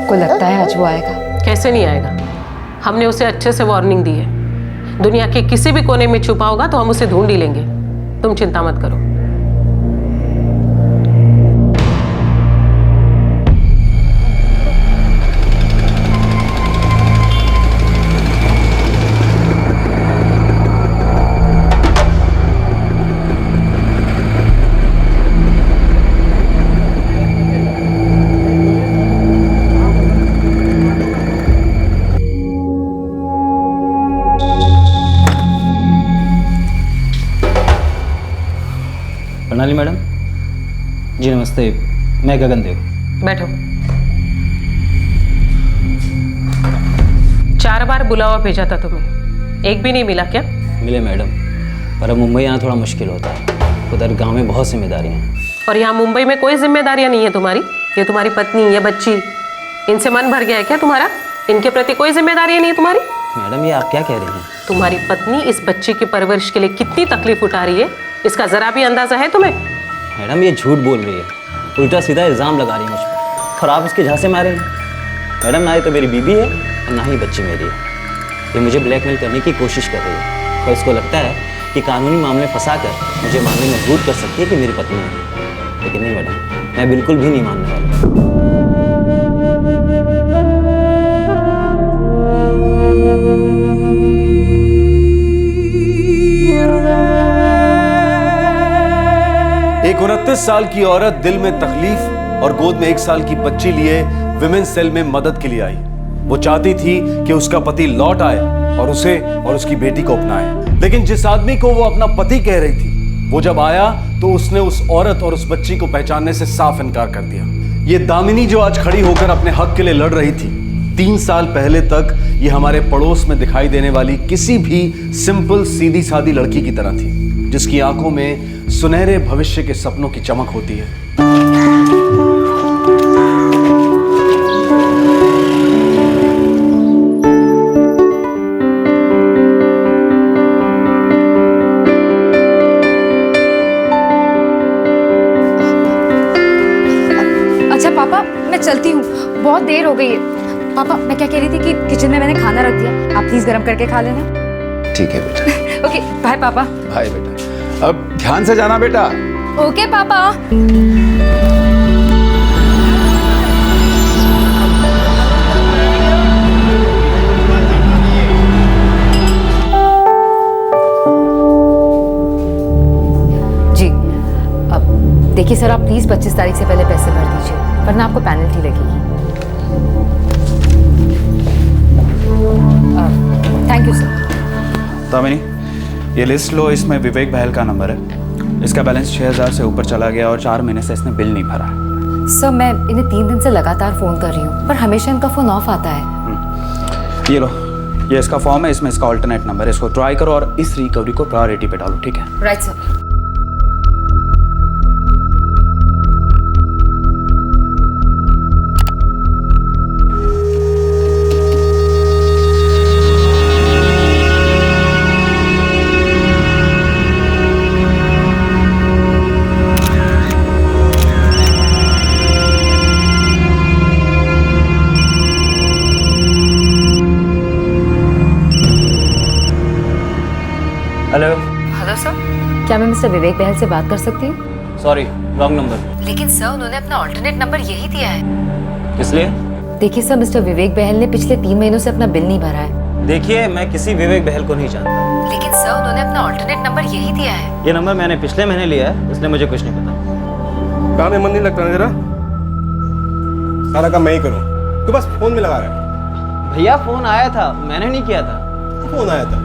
आपको लगता है आज वो आएगा? कैसे नहीं आएगा? हमने उसे अच्छे से वार्निंग दी है। दुनिया के किसी भी कोने में छुपा होगा तो हम उसे ढूंढ ही लेंगे। तुम चिंता मत करो। प्रणाली मैडम जी। नमस्ते, मैं गगनदेव। बैठो। 4 बार बुलावा भेजा था तुम्हें, एक भी नहीं मिला क्या? मिले मैडम, पर अब मुंबई आना थोड़ा मुश्किल होता है। उधर गांव में बहुत जिम्मेदारियां हैं। और यहाँ मुंबई में कोई जिम्मेदारियां नहीं है तुम्हारी? ये तुम्हारी पत्नी, ये बच्ची, इनसे मन भर गया है क्या तुम्हारा? इनके प्रति कोई जिम्मेदारी नहीं है तुम्हारी? मैडम ये आप क्या कह रही हैं? तुम्हारी पत्नी इस बच्चे की परवरिश के लिए कितनी तकलीफ उठा रही है, इसका जरा भी अंदाजा है तुम्हें? मैडम ये झूठ बोल रही है, उल्टा सीधा इल्ज़ाम लगा रही है मुझ पर, और आप इसके झांसे मारे हैं। मैडम ना ही तो मेरी बीबी है और ना ही बच्ची मेरी है। ये मुझे ब्लैकमेल करने की कोशिश कर रही है और इसको लगता है कि कानूनी मामले फंसा कर मुझे मानने में मजबूर कर सकती है कि मेरी पत्नी है। लेकिन नहीं मैडम, मैं बिल्कुल भी नहीं मानने वाला। एक 29 साल की औरत दिल में तकलीफ और गोद में 1 साल की बच्ची लिए विमेन सेल में मदद के लिए आई। वो चाहती थी कि उसका पति लौट आए और उसे और उसकी बेटी को अपनाए। लेकिन जिस आदमी को वो अपना पति कह रही थी, वो जब आया तो उसने उस औरत और उस बच्ची को पहचानने से साफ इनकार कर दिया। ये दामिनी जो आज खड़ी होकर अपने हक के लिए लड़ रही थी, 3 साल पहले तक ये हमारे पड़ोस में दिखाई देने वाली किसी भी सिंपल सीधी सादी लड़की की तरह थी, जिसकी आंखों में सुनहरे भविष्य के सपनों की चमक होती है। अच्छा पापा, मैं चलती हूँ, बहुत देर हो गई है। पापा मैं क्या कह रही थी कि किचन में मैंने खाना रख दिया, आप प्लीज गर्म करके खा लेना। ठीक है बेटा। ओके बाय पापा। बाय बेटा, अब ध्यान से जाना बेटा। ओके पापा। जी अब देखिए सर, आप प्लीज 25 तारीख से पहले पैसे भर दीजिए, वरना आपको पेनल्टी लगेगी। Thank you sir. दामिनी ये लिस्ट लो, इसमें विवेक बहल का नंबर है। इसका बैलेंस 6000 से ऊपर चला गया और 4 महीने से इसने बिल नहीं भरा है। सर मैं इन्हें 3 दिन से लगातार फोन कर रही हूँ, पर हमेशा इनका फोन ऑफ आता है। ये लो, ये इसका फॉर्म है, इसमें इसका ऑल्टरनेट नंबर है, इसको ट्राई करो और इस रिकवरी को प्रायोरिटी पे डालो, ठीक है? Right sir. Hello. Hello sir, क्या मैं मिस्टर विवेक बहल से बात कर सकती हूँ? Sorry, wrong number. लेकिन सर उन्होंने अपना ऑल्टरनेट नंबर यही दिया है। किस लिए? देखिए सर, मिस्टर विवेक बहल ने पिछले 3 महीनों से अपना बिल नहीं भरा है। देखिए मैं किसी विवेक बहल को नहीं जानता। लेकिन सर उन्होंने अपना ऑल्टरनेट नंबर यही दिया है। ये नंबर मैंने पिछले महीने लिया है, इसलिए मुझे कुछ नहीं पता। काम में मन नहीं लगता ना तेरा? सारा काम मैं ही करूं, तू बस फोन में लगा रहा है। भैया फोन आया था, मैंने नहीं किया था। फोन आया था।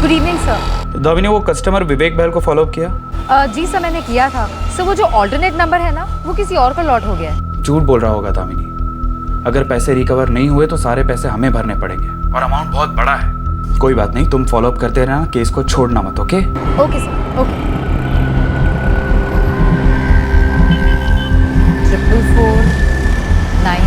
Good evening sir. दामिनी वो कस्टमर विवेक बहल को फॉलो अप किया? जी सर मैंने किया था। सर वो जो ऑल्टरनेट नंबर है ना, वो किसी और का लॉट हो गया है। झूठ बोल रहा होगा दामिनी। अगर पैसे रिकवर नहीं हुए तो सारे पैसे हमें भरने पड़ेंगे और अमाउंट बहुत बड़ा है। कोई बात नहीं, तुम फॉलो अप करते रहना, केस को छोड़ना मत, ओके? Okay sir, okay. 444 9।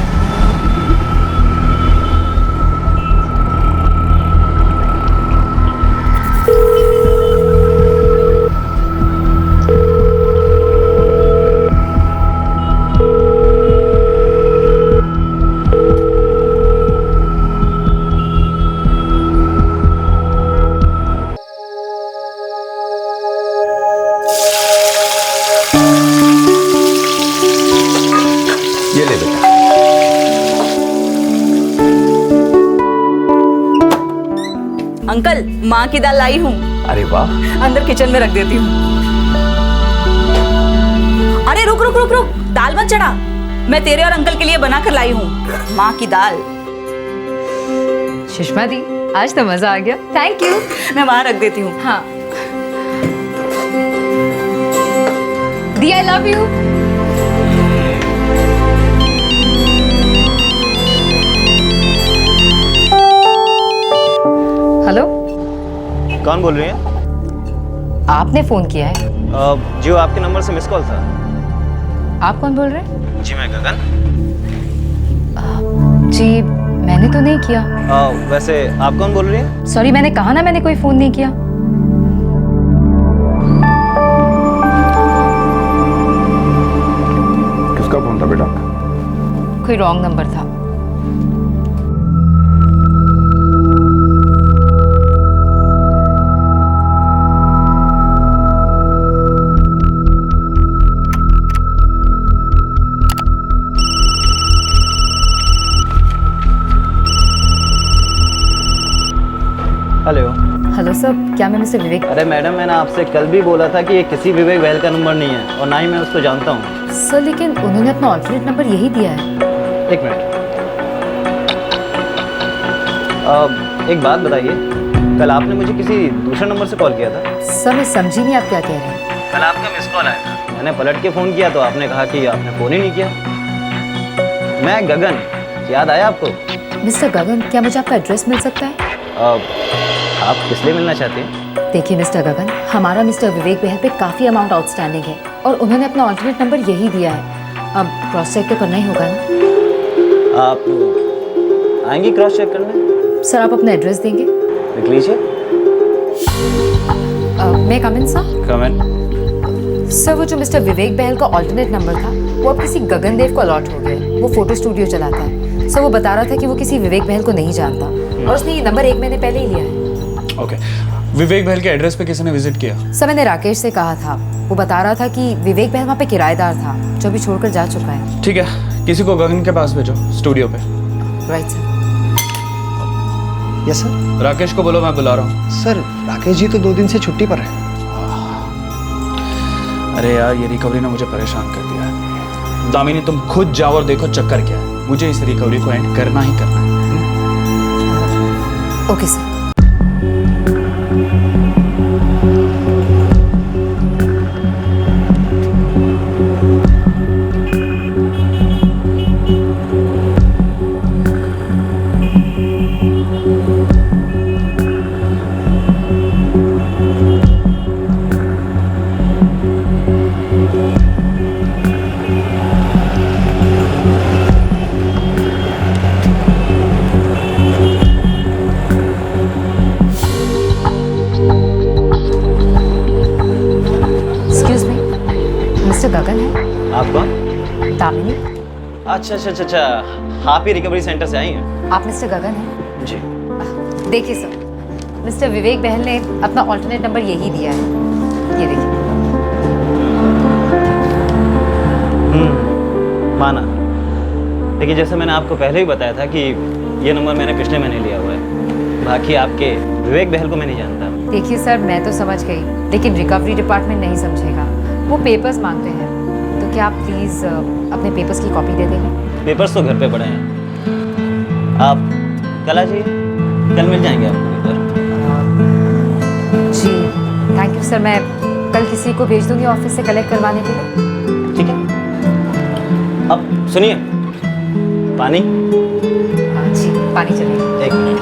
ये ले बेटा। अंकल, माँ की दाल लाई हूँ, अरे वाह, अंदर किचन में रख देती हूँ। अरे रुक रुक रुक रुक, दाल मत चढ़ा, मैं तेरे और अंकल के लिए बना कर लाई हूँ माँ की दाल। सुषमा दी, आज तो मजा आ गया। Thank you. मैं वहां रख देती हूँ। हाँ दी, आई लव यू। हेलो, कौन बोल रही हैं? आपने फोन किया है? जी वो आपके नंबर से मिस कॉल था। आप कौन बोल रहे हैं? जी मैं गगन। जी मैंने तो नहीं किया। वैसे आप कौन बोल रही हैं? सॉरी, मैंने कहा ना मैंने कोई फोन नहीं किया। किसका फोन था बेटा? कोई रॉन्ग नंबर था। हेलो। हेलो सर, क्या मैं मिस्टर विवेक? अरे मैडम, मैंने आपसे कल भी बोला था कि ये किसी विवेक बहल का नंबर नहीं है और ना ही मैं उसको जानता हूँ। सर लेकिन उन्होंने अपना ऑल्टरनेट नंबर यही दिया है। एक मिनट, एक बात बताइए, कल आपने मुझे किसी दूसरे नंबर से कॉल किया था? सर मैं समझी नहीं आप क्या कह रहे हैं। कल आपका मिस कॉल आया था, मैंने पलट के फ़ोन किया तो आपने कहा कि आपने फ़ोन ही नहीं किया। मैं गगन, याद आया आपको? मिस्टर गगन, क्या मुझे आपका एड्रेस मिल सकता है? आप किस लिए मिलना चाहते हैं? देखिए मिस्टर गगन, हमारा मिस्टर विवेक बहल पे काफ़ी अमाउंट आउटस्टैंडिंग है और उन्होंने अपना ऑल्टरनेट नंबर यही दिया है। अब क्रॉस चेक तो करना ही होगा ना। आप आएंगी क्रॉस चेक करने? सर आप अपना एड्रेस देंगे? लिख लीजिए। मैं कम इन सर? कमेंट। सर वो जो मिस्टर विवेक बहल का ऑल्टरनेट नंबर था वो अब किसी गगन देव को अलॉट हो गया है। वो फोटो स्टूडियो चलाता है। सर वो बता रहा था कि वो किसी विवेक बहल को नहीं जानता और उसने ये नंबर 1 महीने पहले ही लिया है। ओके, विवेक बहल के एड्रेस पे किसी ने विजिट किया? सर मैंने राकेश से कहा था, वो बता रहा था कि विवेक बहल वहाँ पे किराएदार था जो भी छोड़कर जा चुका है। ठीक है, किसी को गगन के पास भेजो, स्टूडियो पे। Right sir. Yes sir. Rakesh को बोलो मैं बुला रहा हूँ। सर राकेश जी तो 2 दिन से छुट्टी पर है। अरे यार, ये रिकवरी ने मुझे परेशान कर दिया है। दामिनी तुम खुद जाओ और देखो चक्कर क्या है। मुझे इस रिकवरी को एंड करना ही करना है। Okay sir. गगन है। आप कौन? दामिनी। अच्छा अच्छा अच्छा अच्छा, आप ही रिकवरी सेंटर से आई हैं? आप मिस्टर गगन हैं? जी। देखिए सर, मिस्टर विवेक बहल ने अपना ऑल्टरनेट नंबर यही दिया है, ये देखिए। माना, देखिए जैसे मैंने आपको पहले ही बताया था कि ये नंबर मैंने पिछले महीने लिया हुआ है। बाकी आपके विवेक बहल को मैं नहीं जानता। देखिए सर, मैं तो समझ गई, लेकिन रिकवरी डिपार्टमेंट नहीं समझेगा। वो पेपर्स मांगते हैं, तो क्या आप प्लीज़ अपने पेपर्स की कॉपी दे देंगे? पेपर्स तो घर पे पड़े हैं, आप कल आ जाइए, कल मिल जाएंगे आपको पेपर। जी थैंक यू सर, मैं कल किसी को भेज दूंगी ऑफिस से कलेक्ट करवाने के लिए। ठीक है। अब सुनिए, पानी। जी पानी चलिए। एक मिनट।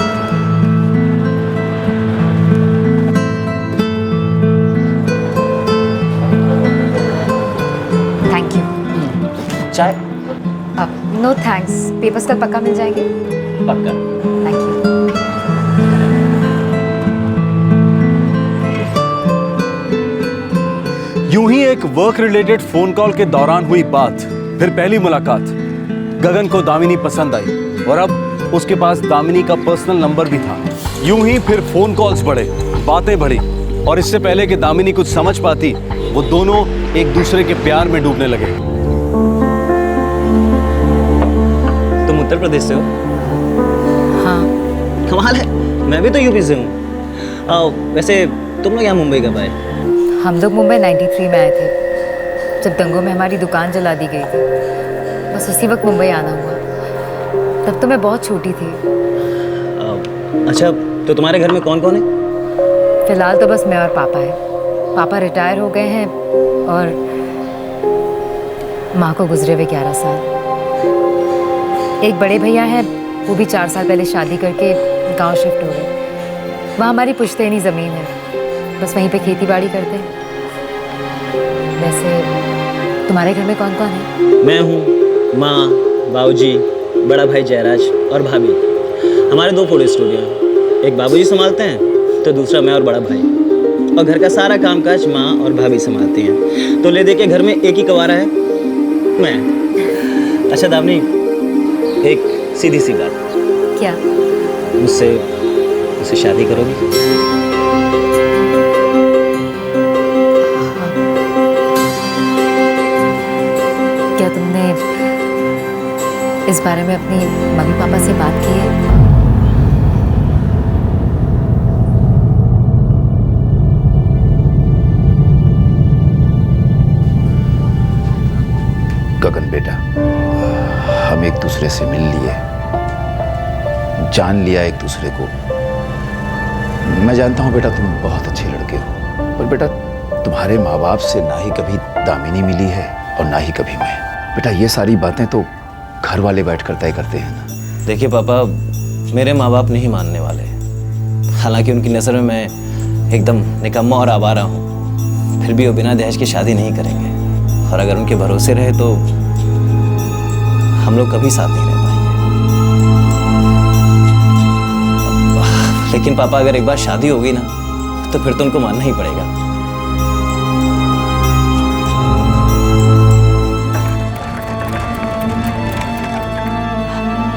चाय? नो थैंक्स, पेपर्स कल पक्का मिल जाएंगे। पक्का। Thank you. यूं ही एक वर्क रिलेटेड फोन कॉल के दौरान हुई बात, फिर पहली मुलाकात। गगन को दामिनी पसंद आई और अब उसके पास दामिनी का पर्सनल नंबर भी था। यूं ही फिर फोन कॉल्स बढ़े, बातें बढ़ी और इससे पहले कि दामिनी कुछ समझ पाती, वो दोनों एक दूसरे के प्यार में डूबने लगे। तुम उत्तर प्रदेश से हो? हाँ, कमाल है, मैं भी तो यूपी से हूँ। वैसे तुम लोग यहाँ मुंबई कब आए? हम लोग मुंबई 93 में आए थे, जब दंगों में हमारी दुकान जला दी गई थी। बस उसी वक्त मुंबई आना हुआ। तब तो मैं बहुत छोटी थी। अच्छा, तो तुम्हारे घर में कौन कौन है? फिलहाल तो बस मैं और पापा है। पापा रिटायर हो गए हैं और माँ को गुजरे हुए 11 साल। एक बड़े भैया हैं, वो भी 4 साल पहले शादी करके गांव शिफ्ट हो गए। वहाँ हमारी पुश्तैनी ज़मीन है, बस वहीं पे खेती बाड़ी करते हैं। वैसे तुम्हारे घर में कौन कौन है? मैं हूँ, माँ, बाबूजी, बड़ा भाई जयराज और भाभी। हमारे 2 फोटो स्टूडियो हैं, एक बाबूजी संभालते हैं तो दूसरा मैं और बड़ा भाई। और घर का सारा कामकाज माँ और भाभी संभालती हैं। तो ले दे के घर में एक ही कवारा है, मैं। अच्छा दामिनी, एक सीधी सी बात, क्या? मुझसे शादी करोगी? क्या तुमने इस बारे में अपनी मम्मी पापा से बात की है? गगन बेटा, हम एक दूसरे से मिल लिए, जान लिया एक दूसरे को। मैं जानता हूं बेटा तुम बहुत अच्छे लड़के हो, पर बेटा तुम्हारे माँ बाप से ना ही कभी दामिनी मिली है और ना ही कभी मैं। बेटा ये सारी बातें तो घर वाले बैठ कर तय करते हैं ना। देखिए पापा, मेरे माँ बाप नहीं मानने वाले। हालांकि उनकी नज़र में मैं एकदम निकम्मा और आवारा हूँ, फिर भी वो बिना दहेज की शादी नहीं करेंगे। और अगर उनके भरोसे रहे तो हम लोग कभी साथ नहीं रह पाएंगे। लेकिन पापा, अगर एक बार शादी होगी ना तो फिर तो उनको मानना ही पड़ेगा।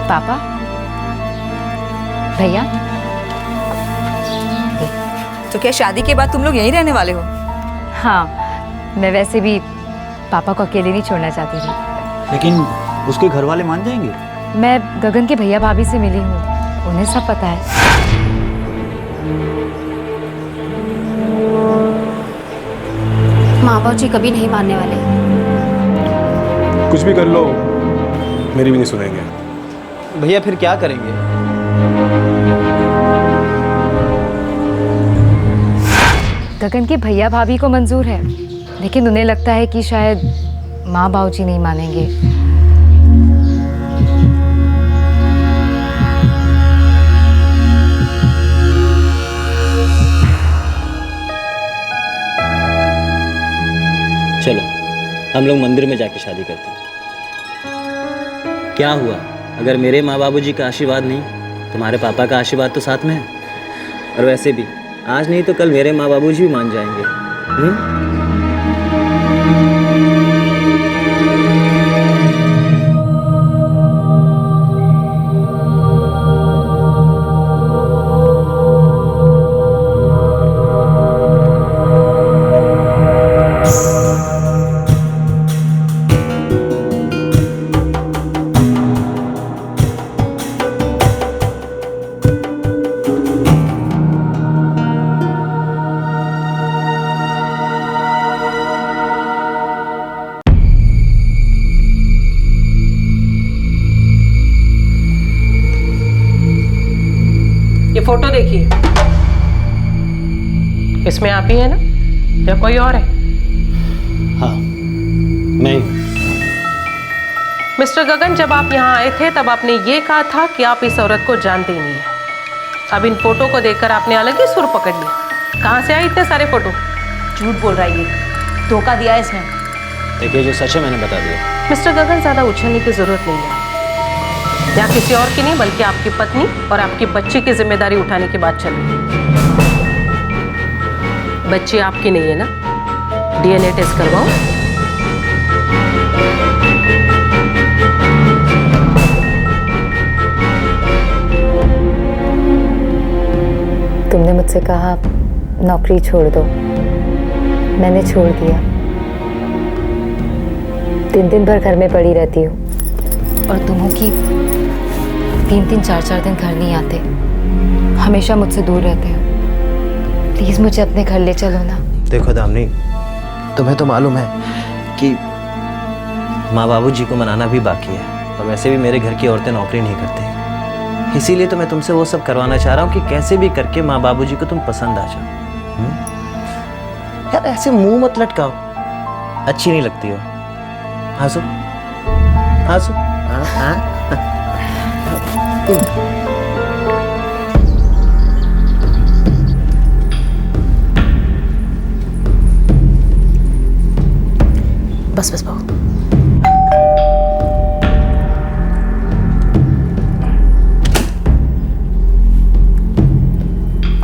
पापा, भैया, तो क्या शादी के बाद तुम लोग यहीं रहने वाले हो? हाँ, मैं वैसे भी पापा को अकेले नहीं छोड़ना चाहती थी। लेकिन उसके घर वाले मान जाएंगे? मैं गगन के भैया भाभी से मिली हूँ, उन्हें सब पता है। माँ बाप जी कभी नहीं मानने वाले। कुछ भी कर लो, मेरी भी नहीं सुनेंगे। भैया फिर क्या करेंगे? गगन के भैया भाभी को मंजूर है, लेकिन उन्हें लगता है कि शायद माँ बाबूजी नहीं मानेंगे। चलो हम लोग मंदिर में जाके शादी करते हैं। क्या हुआ अगर मेरे माँ बाबूजी का आशीर्वाद नहीं, तुम्हारे पापा का आशीर्वाद तो साथ में है। और वैसे भी आज नहीं तो कल मेरे माँ बाबूजी भी मान जाएंगे। ये फोटो देखिए, इसमें आप ही है ना या कोई और है? हाँ, मैं। मिस्टर गगन, जब आप यहाँ आए थे तब आपने ये कहा था कि आप इस औरत को जानते ही नहीं है। अब इन फोटो को देखकर आपने अलग ही सुर पकड़ लिया। कहाँ से आए इतने सारे फोटो? झूठ बोल रहा है ये, धोखा दिया है इसने। देखिए जो सच है मैंने बता दिया। मिस्टर गगन, ज्यादा उछलने की जरूरत नहीं है। यहाँ किसी और की नहीं बल्कि आपकी पत्नी और आपकी बच्ची की जिम्मेदारी उठाने की बात चल रही है। बच्ची आपकी नहीं है ना? डीएनए टेस्ट करवाओ। तुमने मुझसे कहा नौकरी छोड़ दो, मैंने छोड़ दिया। दिन दिन भर घर में पड़ी रहती हूँ और तुम हो कि 3-3, 4-4 दिन घर नहीं आते, हमेशा मुझसे दूर रहते हो। प्लीज मुझे अपने घर ले चलो ना। देखो दामिनी, तुम्हें तो मालूम है कि माँ बाबूजी को मनाना भी बाकी है, और वैसे भी मेरे घर की औरतें नौकरी नहीं करती, इसीलिए तो मैं तुमसे वो सब करवाना चाह रहा हूँ कि कैसे भी करके माँ बाबूजी को तुम पसंद आ जाओ। यार ऐसे मुंह मत लटकाओ, अच्छी नहीं लगती हो। हंसो हंसो। बस बस बहू।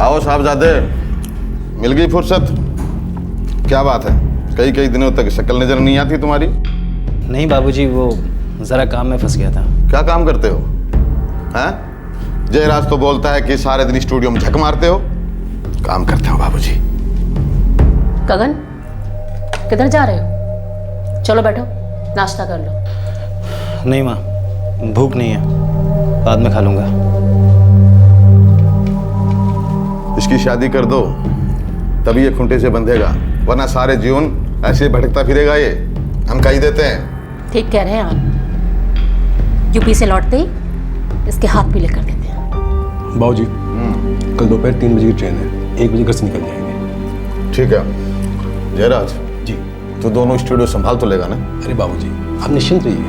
आओ साहबजादे, मिल गई फुर्सत? क्या बात है, कई कई दिनों तक शक्ल नजर नहीं आती तुम्हारी? नहीं बाबूजी, वो जरा काम में फंस गया था। क्या काम करते हो? हैं? जयराज तो बोलता है कि सारे दिन स्टूडियो में झक मारते हो। काम करते हो बाबूजी। गगन, किधर जा रहे हो? चलो बैठो, नाश्ता कर लो। नहीं माँ, भूख नहीं है, बाद में खा लूँगा। इसकी शादी कर दो, तभी ये खूंटे से बंधेगा, वरना सारे जीवन ऐसे भटकता फिरेगा ये। हम कही देते हैं। ठीक कह रहे हैं आप। यूपी से लौटते ही इसके हाथ पीले कर देते हैं। बाबूजी, कल दोपहर 3 बजे की ट्रेन है, 1 बजे घर से निकल जाएंगे। ठीक है जयराज जी। तो दोनों स्टूडियो संभाल तो लेगा ना? अरे बाबूजी, आप निश्चिंत रहिए।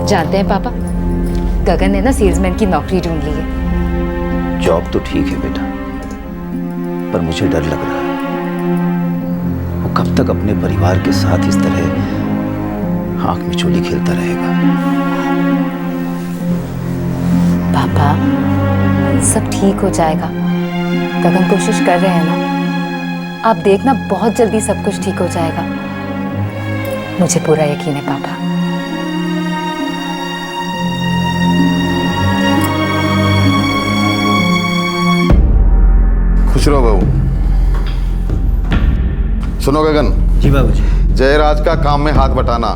जानते हैं पापा, गगन ने ना सेल्समैन की नौकरी ढूंढ ली है। जॉब तो ठीक है बेटा, पर मुझे डर लग रहा है वो कब तक अपने परिवार के साथ इस तरह आंख में चोली खेलता रहेगा। पापा, सब ठीक हो जाएगा। गगन कोशिश कर रहे हैं ना, आप देखना बहुत जल्दी सब कुछ ठीक हो जाएगा। मुझे पूरा यकीन है पापा। खुश रहो बहू। सुनो गगन। जी बाबूजी। जयराज का काम में हाथ बटाना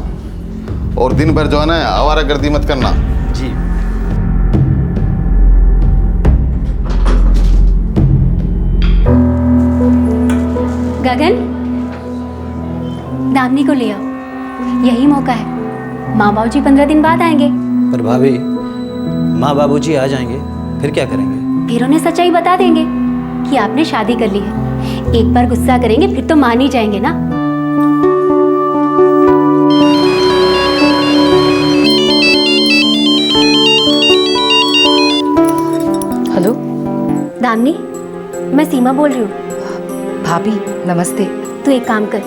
और दिन भर जो है ना आवारागर्दी मत करना। जी। गगन, दामिनी को ले आओ, यही मौका है। माँ बाबूजी 15 दिन बाद आएंगे। पर भाभी, माँ बाबूजी आ जाएंगे फिर क्या करेंगे? फिर उन्हें सच्चाई बता देंगे कि आपने शादी कर ली है। एक बार गुस्सा करेंगे फिर तो मान ही जाएंगे ना। हेलो दामिनी, मैं सीमा बोल रही हूँ। भाभी नमस्ते। तू एक काम कर,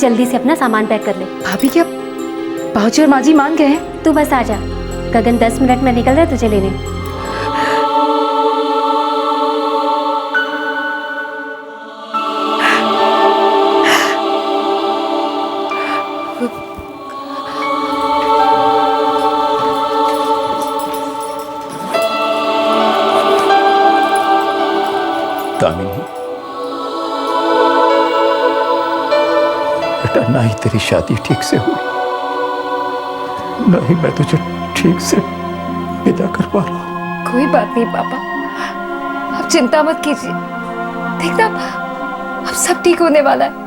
जल्दी से अपना सामान पैक कर ले। भाभी, क्या बाबूजी और माँ जी मान गए हैं? तू बस आ जा, गगन 10 मिनट में निकल रहा है तुझे लेने। दामिनी, बेटा ना ही तेरी शादी ठीक से हुई, ना ही मैं तुझे ठीक से विदा कर पा रहा हूं। कोई बात नहीं पापा, आप चिंता मत कीजिए। देखना, अब सब ठीक होने वाला है।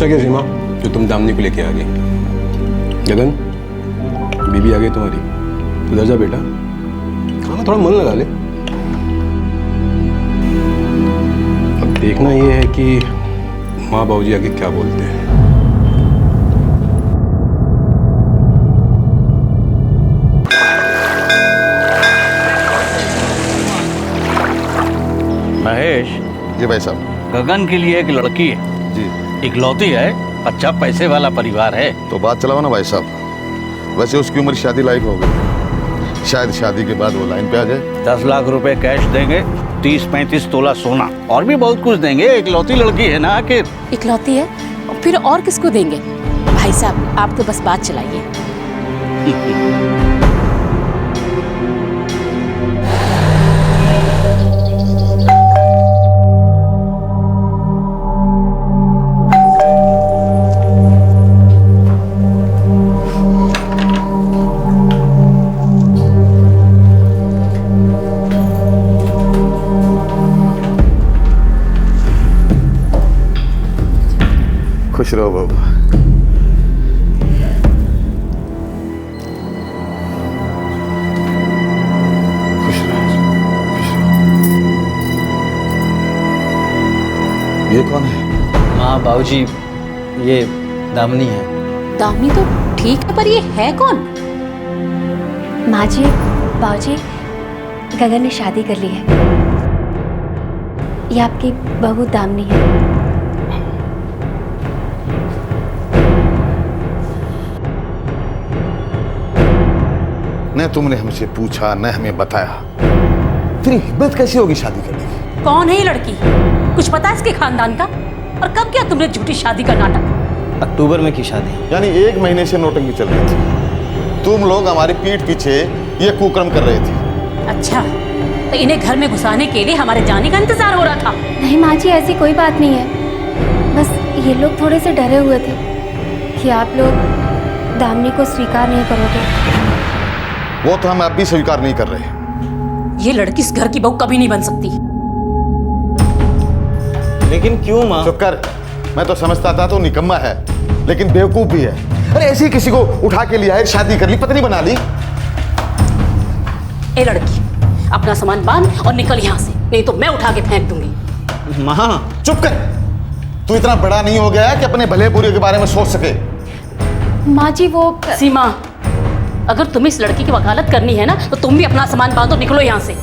अच्छा क्या सीमा जो तुम दामनी को लेके आ गई। गगन, बीबी आ गई तुम्हारी, उधर जा बेटा, खाना थोड़ा मन लगा ले। अब देखना ये है कि माँ बाबूजी आगे क्या बोलते हैं। महेश, जी भाई साहब। गगन के लिए एक लड़की है जी, इकलौती है, अच्छा पैसे वाला परिवार है। तो बात चलाओ ना भाई साहब। वैसे उसकी उम्र शादी लायक हो गई, शायद शादी के बाद वो लाइन पे आ जाए। 10 लाख रुपए कैश देंगे, 30-35 तोला सोना और भी बहुत कुछ देंगे। इकलौती लड़की है ना आखिर। इकलौती है, फिर और किसको देंगे? भाई साहब आप तो बस बात चलाइए। खुश रहो बाबू। खुश रहो, खुश रहो। ये कौन है? माँ बाबूजी, ये दामिनी है। दामिनी तो ठीक है, पर ये है कौन? माँ जी, बाबूजी, गगन ने शादी कर ली है। ये आपकी बहू दामिनी है। न तुमने हमसे पूछा न हमें बताया, तेरी हिम्मत कैसी होगी शादी करने की? कौन है ये लड़की? कुछ पता है इसके खानदान का? और कब किया तुमने झूठी शादी का नाटक? अक्टूबर में की शादी। यानी 1 महीने से नोटंकी चल रही थी। तुम लोग हमारी पीठ पीछे ये कुकर्म कर रहे थे। अच्छा, तो इन्हें घर में घुसाने के लिए हमारे जाने का इंतजार हो रहा था? नहीं माँ जी, ऐसी कोई बात नहीं है। बस ये लोग थोड़े से डरे हुए थे कि आप लोग दामिनी को स्वीकार नहीं करोगे। वो तो हम अब भी स्वीकार नहीं कर रहे। ये लड़की इस घर की बहू कभी नहीं बन सकती। लेकिन क्यों माँ? चुप कर। मैं तो समझता था तो निकम्मा है, लेकिन बेवकूफ भी है। अरे ऐसी किसी को उठा के लिया है, शादी कर ली, पत्नी बना ली। ए लड़की, अपना सामान बांध और निकल यहाँ से, नहीं तो मैं उठा के फेंक दूंगी। माँ चुप कर। तू इतना बड़ा नहीं हो गया कि अपने भले बुरे के बारे में सोच सके। माँ जी वो सीमा, अगर तुम्हें इस लड़की की वकालत करनी है ना, तो तुम भी अपना सामान बांधो, निकलो यहाँ से।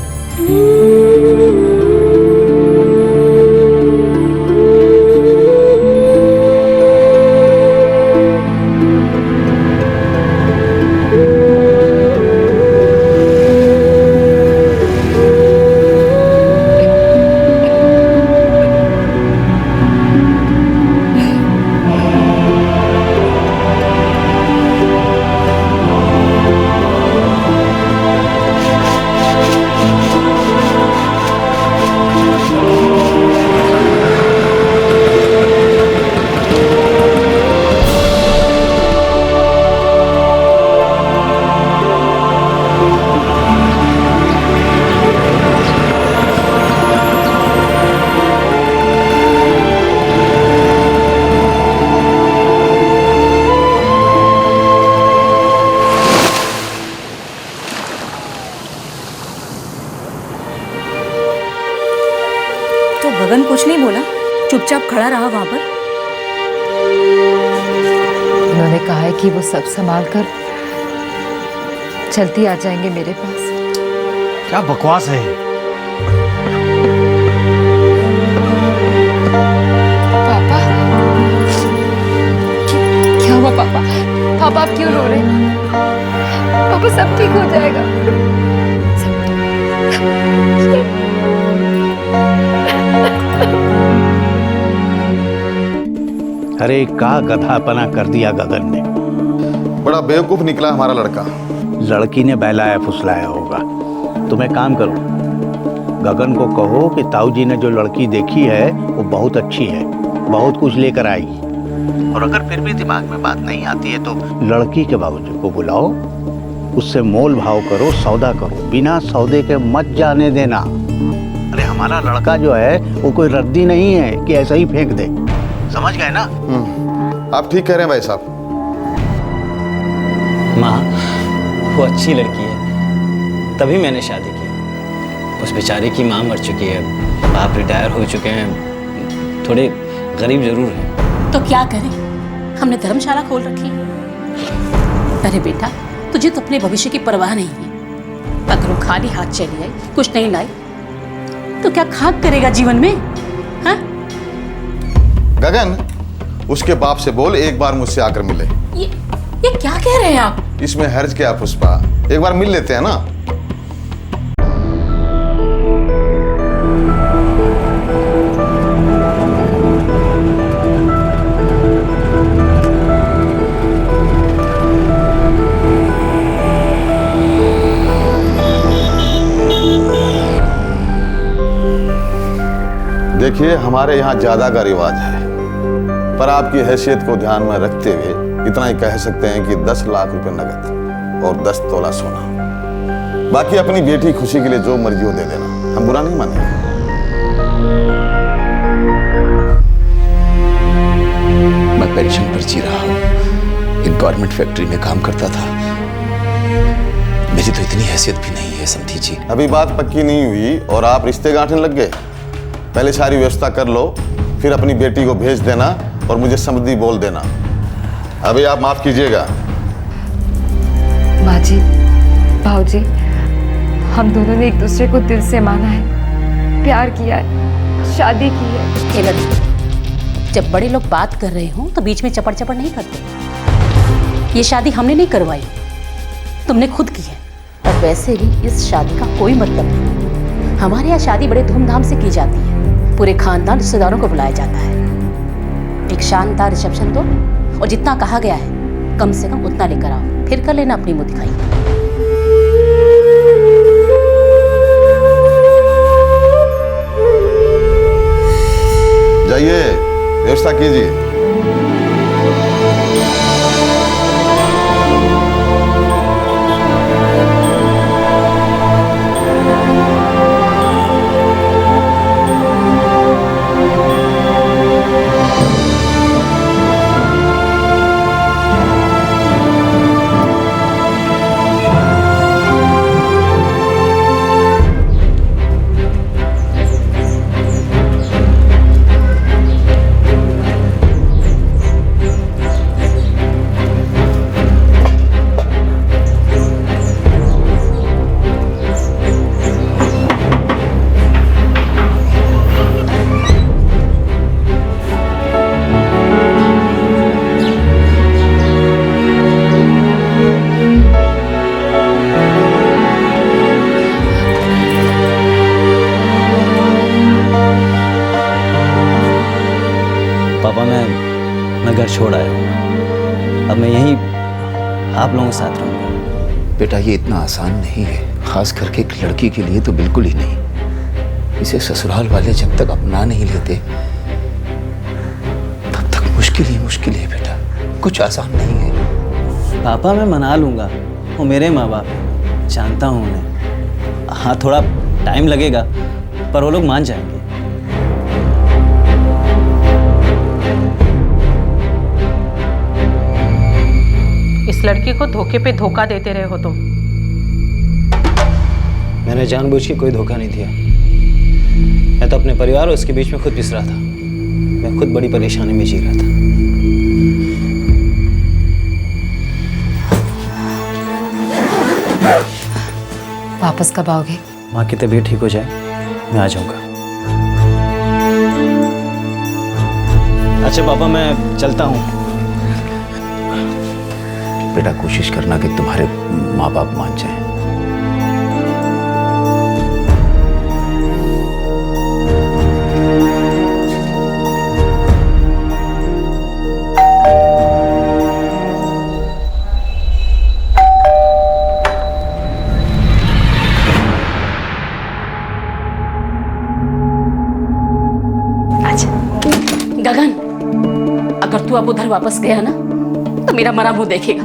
गगन कुछ नहीं बोला, चुपचाप खड़ा रहा वहां पर। उन्होंने कहा है कि वो सब संभाल कर जल्दी आ जाएंगे मेरे पास। क्या बकवास है? पापा, क्या हुआ पापा? पापा आप क्यों रो रहे हैं? पापा सब ठीक हो जाएगा। अरे का गधापना कर दिया गगन ने। बड़ा बेवकूफ निकला हमारा लड़का। लड़की ने बहलाया फुसलाया होगा। तुम एक काम करो, गगन को कहो कि ताऊ जी ने जो लड़की देखी है वो बहुत अच्छी है, बहुत कुछ लेकर आई। और अगर फिर भी दिमाग में बात नहीं आती है तो लड़की के बाबूजी को बुलाओ, उससे मोल भाव करो, सौदा करो, बिना सौदे के मत जाने देना। अरे हमारा लड़का जो है वो कोई रद्दी नहीं है कि ऐसा ही फेंक दे, समझ गए ना? आप ठीक कह रहे हैं भाई साहब। माँ, वो अच्छी लड़की है, तभी मैंने शादी की। उस बेचारे की माँ मर चुकी है, बाप रिटायर हो चुके हैं, थोड़े गरीब जरूर हैं। तो क्या करें, हमने धर्मशाला खोल रखी है। अरे बेटा, तुझे तो अपने भविष्य की परवाह नहीं है। अगर वो खाली हाथ चली आई, कुछ नहीं लाई, तो क्या खाक करेगा जीवन में? हाँ? गगन, उसके बाप से बोल एक बार मुझसे आकर मिले। ये क्या कह रहे हैं आप? इसमें हर्ज क्या पुष्पा, एक बार मिल लेते हैं ना। देखिए, हमारे यहाँ ज्यादा का रिवाज है, पर आपकी हैसियत को ध्यान में रखते हुए इतना ही कह सकते हैं कि 10 लाख रुपए नगद और 10 तोला सोना। बाकी अपनी बेटी खुशी के लिए जो मर्जी हो दे देना, हम बुरा नहीं मानेंगे। मैं पेंशन पर जी रहा हूँ, एक गवर्नमेंट फैक्ट्री में काम करता था। मेरी तो इतनी हैसियत भी नहीं है, समझी जी। अभी बात पक्की नहीं हुई और आप रिश्ते गांठने लग गए। पहले सारी व्यवस्था कर लो, फिर अपनी बेटी को भेज देना और मुझे समझी बोल देना। अभी आप माफ कीजिएगा। माँ जी, भाऊजी, हम दोनों ने एक दूसरे को दिल से माना है, प्यार किया है, शादी की है। केवल जब बड़े लोग बात कर रहे हो तो बीच में चपड़ चपड़ नहीं करते। ये शादी हमने नहीं करवाई, तुमने खुद की है। और वैसे भी इस शादी का कोई मतलब नहीं। हमारे यहाँ शादी बड़े धूमधाम से की जाती है, पूरे खानदान रिश्तेदारों को बुलाया जाता है। एक शानदार रिसेप्शन दो और जितना कहा गया है कम से कम उतना लेकर आओ, फिर कर लेना अपनी मुँह दिखाई। जाइए, व्यवस्था कीजिए। पापा, मैं घर छोड़ आया हूँ। अब मैं यहीं आप लोगों के साथ रहूँगा। बेटा, ये इतना आसान नहीं है, खास करके एक लड़की के लिए तो बिल्कुल ही नहीं। इसे ससुराल वाले जब तक अपना नहीं लेते तब तक मुश्किल ही है बेटा, कुछ आसान नहीं है। पापा, मैं मना लूँगा, वो मेरे माँ बाप हैं, जानता हूँ उन्हें। हाँ, थोड़ा टाइम लगेगा पर वो लोग मान जाएंगे। इस लड़की को धोखे पे धोखा देते रहे हो तुम। मैंने जानबूझ के कोई धोखा नहीं दिया। मैं तो अपने परिवार और उसके बीच में खुद पिस रहा था। मैं खुद बड़ी परेशानी में जी रहा था। वापस कब आओगे? माँ की तबीयत ठीक हो जाए मैं आ जाऊंगा। अच्छा पापा, मैं चलता हूँ। बेटा, कोशिश करना कि तुम्हारे माँ बाप मान जाएं। गगन, अगर तू अब उधर वापस गया ना तो मेरा मरा मुंह देखेगा।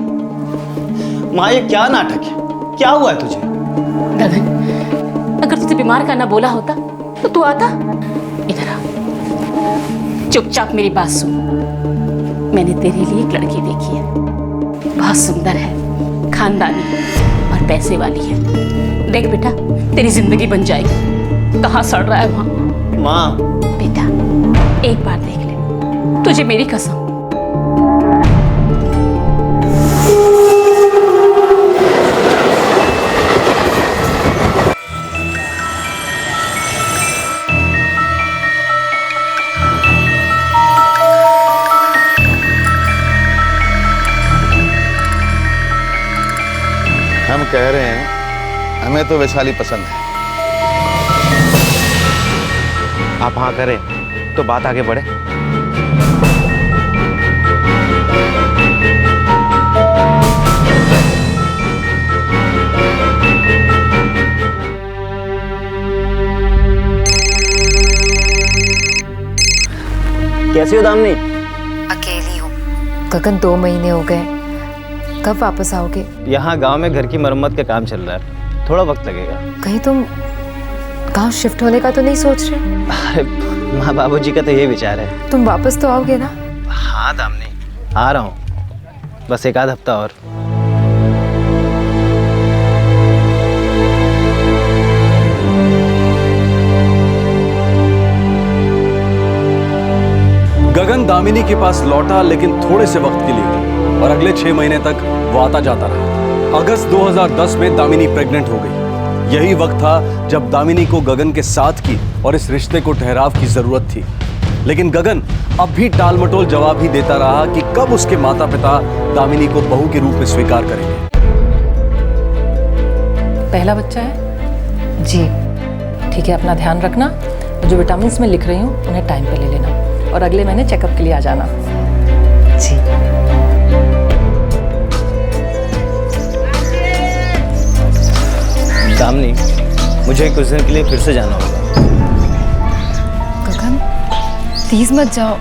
माँ, ये क्या नाटक है? क्या हुआ है तुझे? गगन, अगर तुझे बीमार करना बोला होता तो तू आता। इधर आ, चुपचाप मेरी बात सुन। मैंने तेरे लिए एक लड़की देखी है, बहुत सुंदर है, खानदानी और पैसे वाली है। देख बेटा, तेरी जिंदगी बन जाएगी। कहाँ सड़ रहा है वहाँ। माँ बेटा एक बार देख ले, तुझे मेरी कसम। हम कह रहे हैं हमें तो वैशाली पसंद है। आप हाँ करें तो बात आगे बढ़े। कैसी हो दामिनी? अकेली हूँ। गगन 2 महीने हो गए, कब वापस आओगे? यहाँ गांव में घर की मरम्मत का काम चल रहा है, थोड़ा वक्त लगेगा। कहीं तुम गांव शिफ्ट होने का तो नहीं सोच रहे? अरे माँ बाबूजी का तो ये विचार है। तुम वापस तो आओगे ना? हाँ दामिनी, आ रहा हूँ, बस 1 आध हफ्ता और। गगन दामिनी के पास लौटा, लेकिन थोड़े से वक्त के लिए, और अगले 6 महीने तक वो आता जाता रहा। अगस्त 2010 में दामिनी प्रेग्नेंट हो गई। यही वक्त था जब दामिनी को गगन के साथ की और इस रिश्ते को ठहराव की जरूरत थी। लेकिन गगन अब भी टालमटोल जवाब ही देता रहा कि कब उसके माता पिता दामिनी को बहू के रूप में स्वीकार करेंगे। पहला बच्चा है? जी। ठीक है, अपना ध्यान रखना। जो विटामिन मैं लिख रही हूँ उन्हें टाइम पे ले लेना, और अगले महीने चेकअप के लिए आ जाना। जी। दामिनी, मुझे कुछ दिन के लिए फिर से जाना होगा। गगन प्लीज मत जाओ,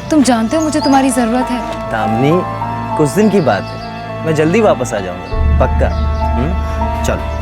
तुम जानते हो मुझे तुम्हारी जरूरत है। दामिनी, कुछ दिन की बात है, मैं जल्दी वापस आ जाऊंगा, पक्का। चलो।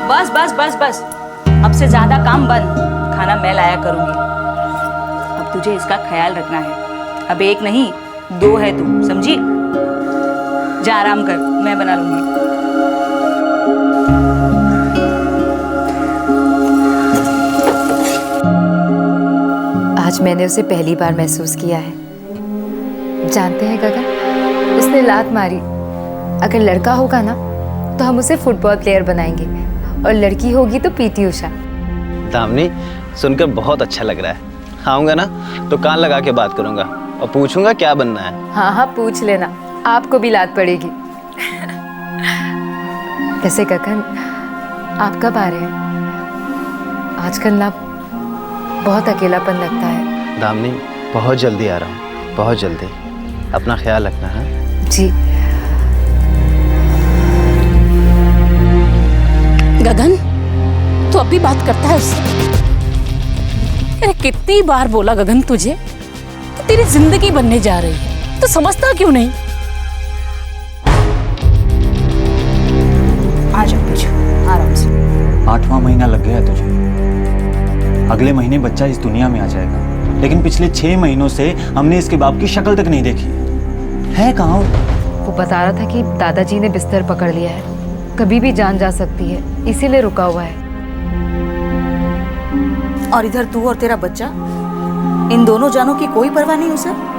बस बस बस बस, अब से ज्यादा काम बंद। खाना मैं लाया करूंगी। अब तुझे इसका ख्याल रखना है। अब 1 नहीं 2 है तू, समझी? जा आराम कर, मैं बना लूंगी। आज मैंने उसे पहली बार महसूस किया है। जानते हैं गगन, उसने लात मारी। अगर लड़का होगा ना तो हम उसे फुटबॉल प्लेयर बनाएंगे, और लड़की होगी तो पीटी उषा। दामिनी, सुनकर बहुत अच्छा लग रहा है। आऊँगा ना तो कान लगा के बात करूँगा और पूछूंगा क्या बनना है। हाँ हाँ पूछ लेना, आपको भी लात पड़ेगी। वैसे गगन, आप कब आ रहे हैं? आजकल ना बहुत अकेलापन लगता है। दामिनी, बहुत जल्दी आ रहा हूँ, बहुत जल्दी। अपना ख्याल रखना है। जी। गगन, तू अब भी बात करता है उससे? अरे कितनी बार बोला गगन तुझे कि तेरी जिंदगी बनने जा रही है, तो समझता क्यों नहीं? आ जाओ पीछे, आराम से। 8वां महीना लग गया है तुझे। अगले महीने बच्चा इस दुनिया में आ जाएगा। लेकिन पिछले 6 महीनों से हमने इसके बाप की शक्ल तक नहीं देखी है। कहाँ वो बता रहा था कि दादाजी ने बिस्तर पकड़ लिया है, कभी भी जान जा सकती है, इसीलिए रुका हुआ है। और इधर तू और तेरा बच्चा, इन दोनों जानों की कोई परवाह नहीं उसे।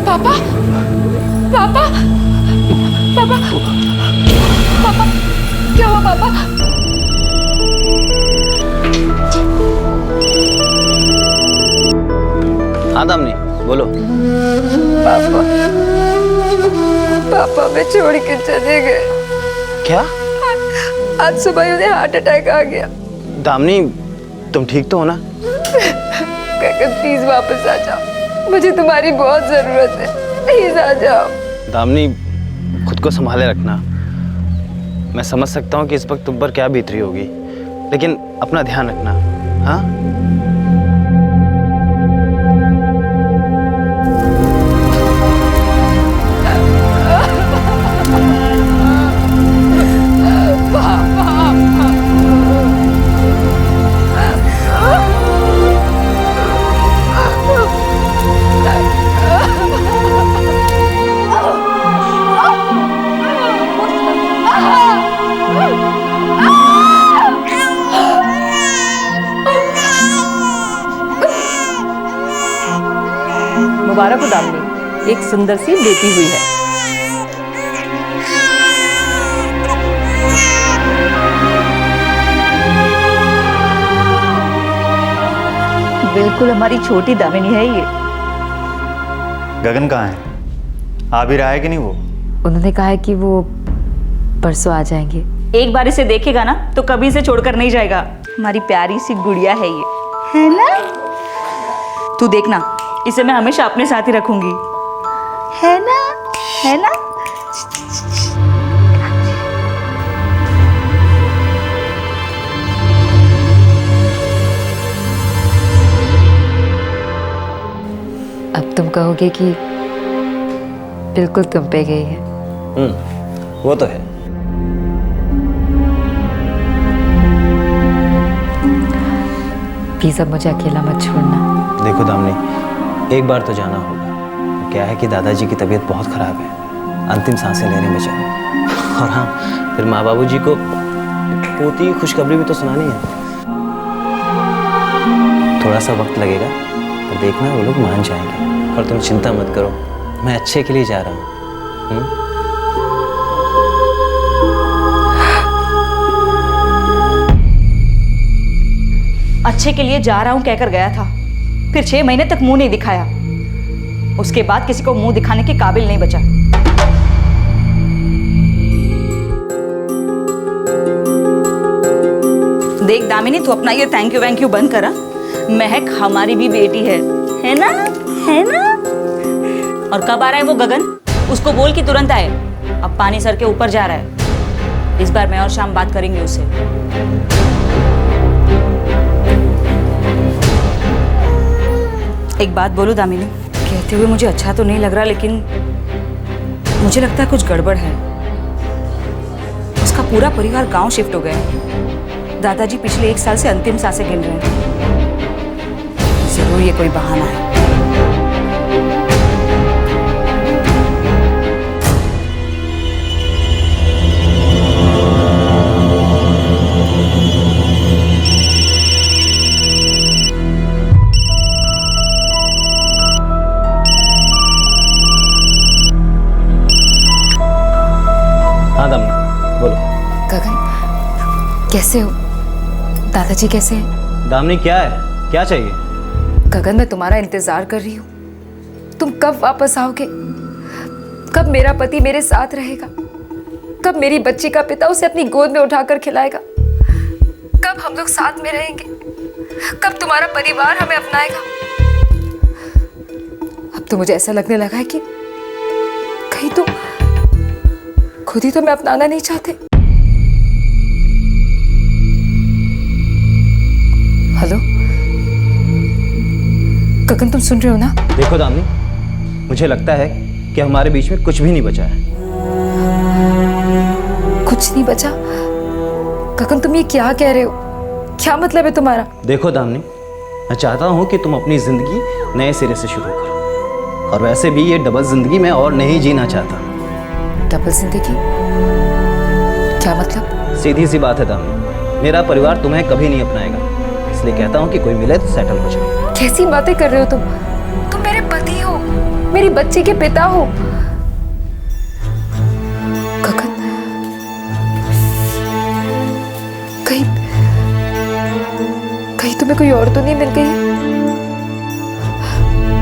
पापा पापा पापा पापा क्या हुआ पापा? हाँ दामिनी बोलो। पापा पापा मैं छोड़ के चले गए। क्या? आज सुबह उन्हें हार्ट अटैक आ गया। दामिनी तुम ठीक तो हो ना? गगन प्लीज वापस आ जाओ, मुझे तुम्हारी बहुत जरूरत है, प्लीज आ जाओ। दामिनी खुद को संभाले रखना। मैं समझ सकता हूँ कि इस वक्त तुम पर क्या बीत रही होगी, लेकिन अपना ध्यान रखना। हाँ मुबारक हो दामिनी, एक सुंदर सी बेटी हुई है। बिल्कुल हमारी छोटी दामिनी है ये। गगन कहाँ है? आ भी रहा है कि नहीं वो? उन्होंने कहा है कि वो परसों आ जाएंगे। एक बार इसे देखेगा ना तो कभी इसे छोड़कर नहीं जाएगा। हमारी प्यारी सी गुड़िया है ये, है ना? तू देखना, इसे मैं हमेशा अपने साथ ही रखूंगी, है ना? है ना? अब तुम कहोगे कि बिल्कुल तुम पे गई है। वो तो है। प्लीज अब मुझे अकेला मत छोड़ना। देखो दामिनी, एक बार तो जाना होगा। क्या है कि दादाजी की तबीयत बहुत ख़राब है, अंतिम सांसें लेने में जाए। और हाँ, फिर माँ बाबू जी को पोती की खुशखबरी भी तो सुनानी है। थोड़ा सा वक्त लगेगा, पर देखना वो लोग मान जाएंगे। और तुम चिंता मत करो, मैं अच्छे के लिए जा रहा हूँ। अच्छे के लिए जा रहा हूं कहकर गया था, फिर 6 महीने तक मुंह नहीं दिखाया। उसके बाद किसी को मुंह दिखाने के काबिल नहीं बचा। देख दामिनी, तू अपना ये थैंक यू बंद करा। महक हमारी भी बेटी है ना? है ना? और कब आ रहा है वो गगन? उसको बोल कि तुरंत आए। अब पानी सर के ऊपर जा रहा है। इस बार मैं और शाम बात करेंगे उससे। एक बात बोलूं दामिनी, कहते हुए मुझे अच्छा तो नहीं लग रहा, लेकिन मुझे लगता है कुछ गड़बड़ है। उसका पूरा परिवार गांव शिफ्ट हो गया। दादाजी पिछले 1 साल से अंतिम सांसें गिन रहे हैं। जरूर ये कोई बहाना है। कैसे हो? दादाजी कैसे हैं? दामिनी क्या है? क्या चाहिए? गगन, मैं तुम्हारा इंतजार कर रही हूँ। तुम कब वापस आओगे? कब मेरा पति मेरे साथ रहेगा? कब मेरी बच्ची का पिता उसे अपनी गोद में उठाकर खिलाएगा? कब हम लोग साथ में रहेंगे? कब तुम्हारा परिवार हमें अपनाएगा? तो मुझे ऐसा लगने लगा है कि कहीं तुम खुद ही तो मैं अपनाना नहीं चाहते। हेलो गगन, तुम सुन रहे हो ना? देखो दामिनी, मुझे लगता है कि हमारे बीच में कुछ भी नहीं बचा है। कुछ नहीं बचा? गगन, तुम ये क्या कह रहे हो? क्या मतलब है तुम्हारा? देखो दामिनी, मैं चाहता हूँ कि तुम अपनी जिंदगी नए सिरे से शुरू करो, और वैसे भी ये डबल जिंदगी मैं और नहीं जीना चाहता। डबल जिंदगी? क्या मतलब? सीधी सी बात है दामिनी, मेरा परिवार तुम्हें कभी नहीं अपनाएगा, इसलिए कहता हूँ कि कोई मिले तो सेटल हो जाओ। कैसी बातें कर रहे हो तुम? तुम मेरे पति हो, मेरी बच्ची के पिता हो। गगन, कहीं तुम्हें कोई और तो नहीं मिल गई है?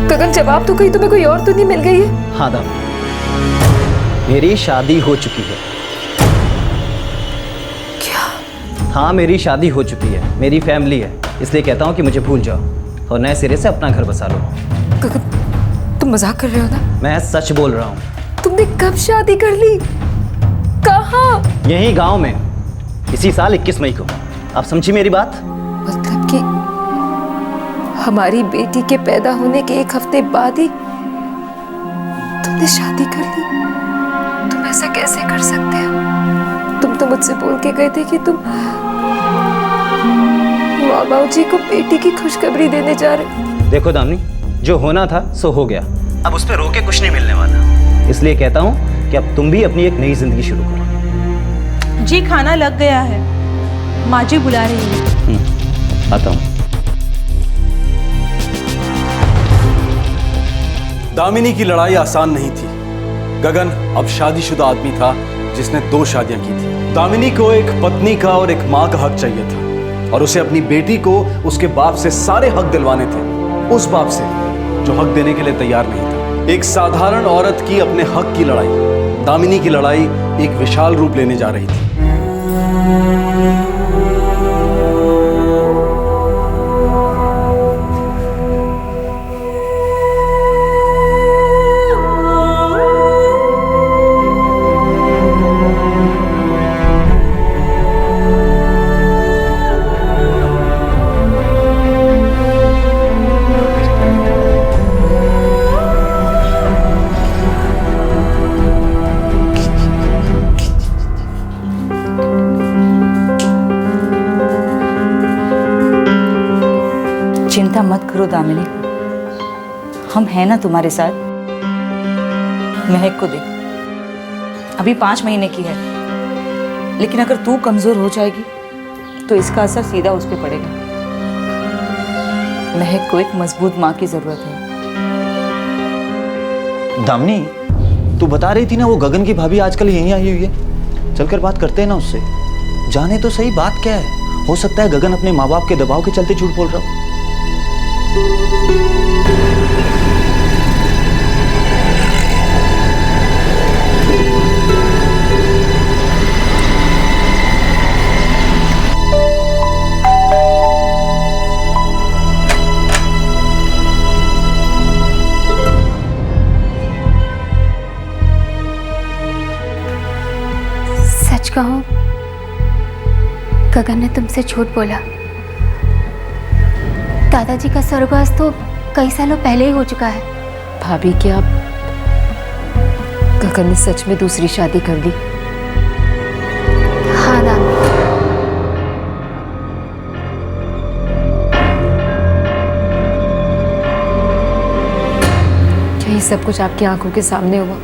गगन, जवाब तो, कहीं तुम्हें कोई और तो नहीं मिल गई है? हाँ दामिनी, मेरी शादी हो चुकी है। क्या? हाँ, मेरी शादी हो चुकी है, मेरी फैमिली है, इसलिए कहता हूँ कि मुझे भूल जाओ और नए सिरे से अपना घर बसा लो। गगन, तुम मजाक कर रहे हो ना? मैं सच बोल रहा हूँ। तुमने कब शादी कर ली? कहाँ? यही गांव में, इसी साल 21 मई को। आप समझी मेरी बात? मतलब कि हमारी बेटी के पैदा होने के 1 हफ्ते बाद ही तुमने शादी कर ली? तुम ऐसा कैसे कर सकते हो? तुम तो मुझसे बोल के गए थे कि तुम मामा जी को बेटी की खुशखबरी देने जा रहे। देखो दामिनी, जो होना था सो हो गया, अब उस पर रोके कुछ नहीं मिलने वाला, इसलिए कहता हूँ कि अब तुम भी अपनी एक नई जिंदगी शुरू करो। जी खाना लग गया है, माँ जी बुला रही है। आता हूँ। दामिनी की लड़ाई आसान नहीं थी। गगन अब शादीशुदा आदमी था जिसने 2 शादियां की थी। दामिनी को एक पत्नी का और एक माँ का हक चाहिए था, और उसे अपनी बेटी को उसके बाप से सारे हक दिलवाने थे, उस बाप से जो हक देने के लिए तैयार नहीं था। एक साधारण औरत की अपने हक की लड़ाई, दामिनी की लड़ाई एक विशाल रूप लेने जा रही थी। चिंता मत करो दामिनी, हम हैं ना तुम्हारे साथ। महक को देख, अभी 5 महीने की है, लेकिन अगर तू कमजोर हो जाएगी तो इसका असर सीधा उस पर पड़ेगा। महक को एक मजबूत माँ की जरूरत है। दामिनी, तू बता रही थी ना वो गगन की भाभी आजकल यहीं आई हुई है, चलकर बात करते हैं ना उससे, जाने तो सही बात क्या है। हो सकता है गगन अपने माँ बाप के दबाव के चलते झूठ बोल रहा हो। सच कहूं, गगन ने तुमसे झूठ बोला। दादाजी का स्वर्गवास तो कई सालों पहले ही हो चुका है। भाभी, क्या गगन ने सच में दूसरी शादी कर ली? हाँ दादी। क्या ये सब कुछ आपकी आंखों के सामने हुआ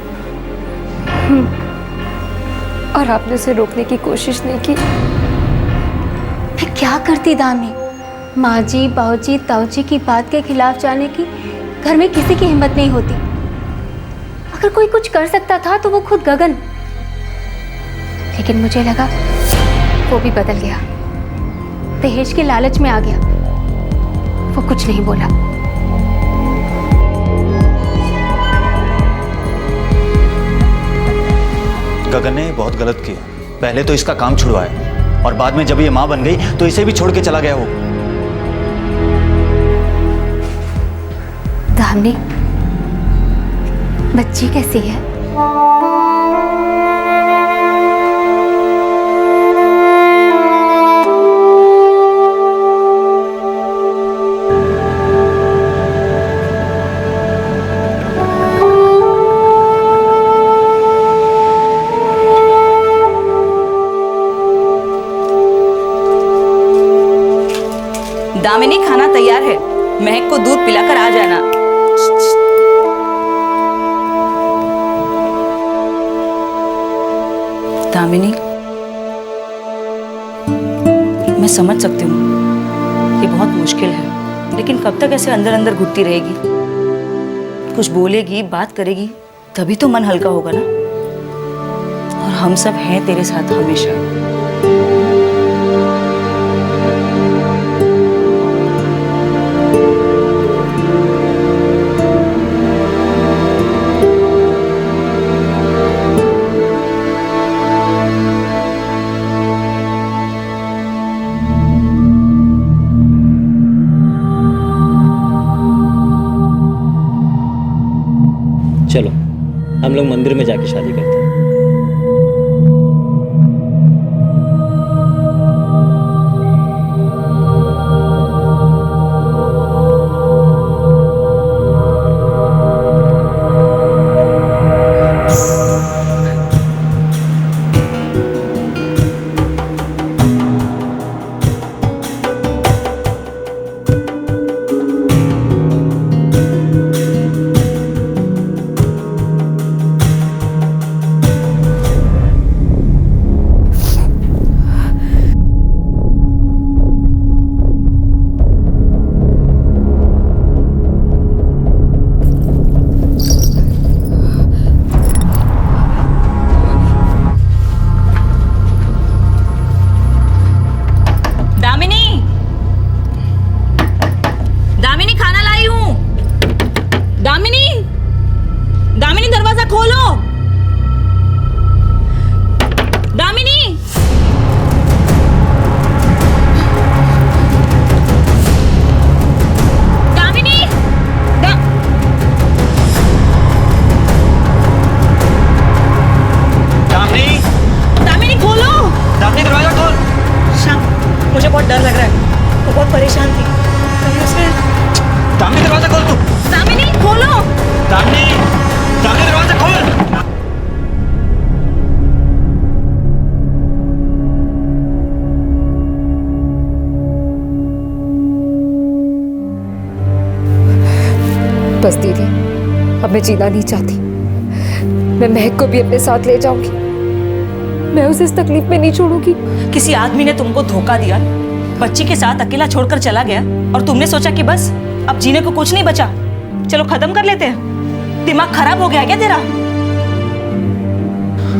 और आपने उसे रोकने की कोशिश नहीं की? मैं क्या करती दामी? माँ जी, बाबूजी, ताऊजी की बात के खिलाफ जाने की घर में किसी की हिम्मत नहीं होती। अगर कोई कुछ कर सकता था तो वो खुद गगन, लेकिन मुझे लगा वो भी बदल गया, दहेज के लालच में आ गया। वो कुछ नहीं बोला। गगन ने बहुत गलत किया, पहले तो इसका काम छुड़वाया और बाद में जब ये माँ बन गई तो इसे भी छोड़ के चला गया वो। दामिनी, बच्ची कैसी है? दामिनी, खाना तैयार है। महक को दूध पिलाकर आ जाना। दामिनी, मैं समझ सकती हूँ ये बहुत मुश्किल है, लेकिन कब तक ऐसे अंदर अंदर घुटती रहेगी? कुछ बोलेगी, बात करेगी, तभी तो मन हल्का होगा ना। और हम सब हैं तेरे साथ हमेशा। चलो हम लोग मंदिर में जाके शादी करते हैं। बहुत डर लग रहा है। वो बहुत परेशान थी। दामिनी दरवाजा खोल तू। दामिनी खोलो। दामिनी दरवाजा खोल। बस दीदी, अब मैं जीना नहीं चाहती। मैं महक को भी अपने साथ ले जाऊंगी। मैं उसे इस तकलीफ में नहीं छोड़ूंगी। किसी आदमी ने तुमको धोखा दिया, बच्ची के साथ अकेला छोड़कर चला गया और तुमने सोचा कि बस अब जीने को कुछ नहीं बचा, चलो खत्म कर लेते हैं। दिमाग खराब हो गया क्या तेरा?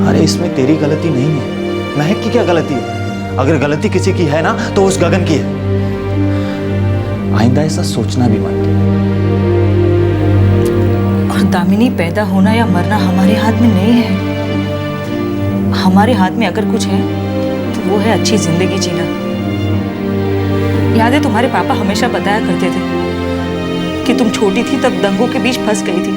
अरे इसमें तेरी गलती नहीं है, महक की क्या गलती है? अगर गलती किसी की है ना तो उस गगन की है। आइंदा ऐसा सोचना भी मत। और दामिनी, पैदा होना या मरना हमारे हाथ में नहीं है। हमारे हाथ में अगर कुछ है तो वो है अच्छी जिंदगी जीना। याद है तुम्हारे पापा हमेशा बताया करते थे कि तुम छोटी थी तब दंगों के बीच फंस गई थी,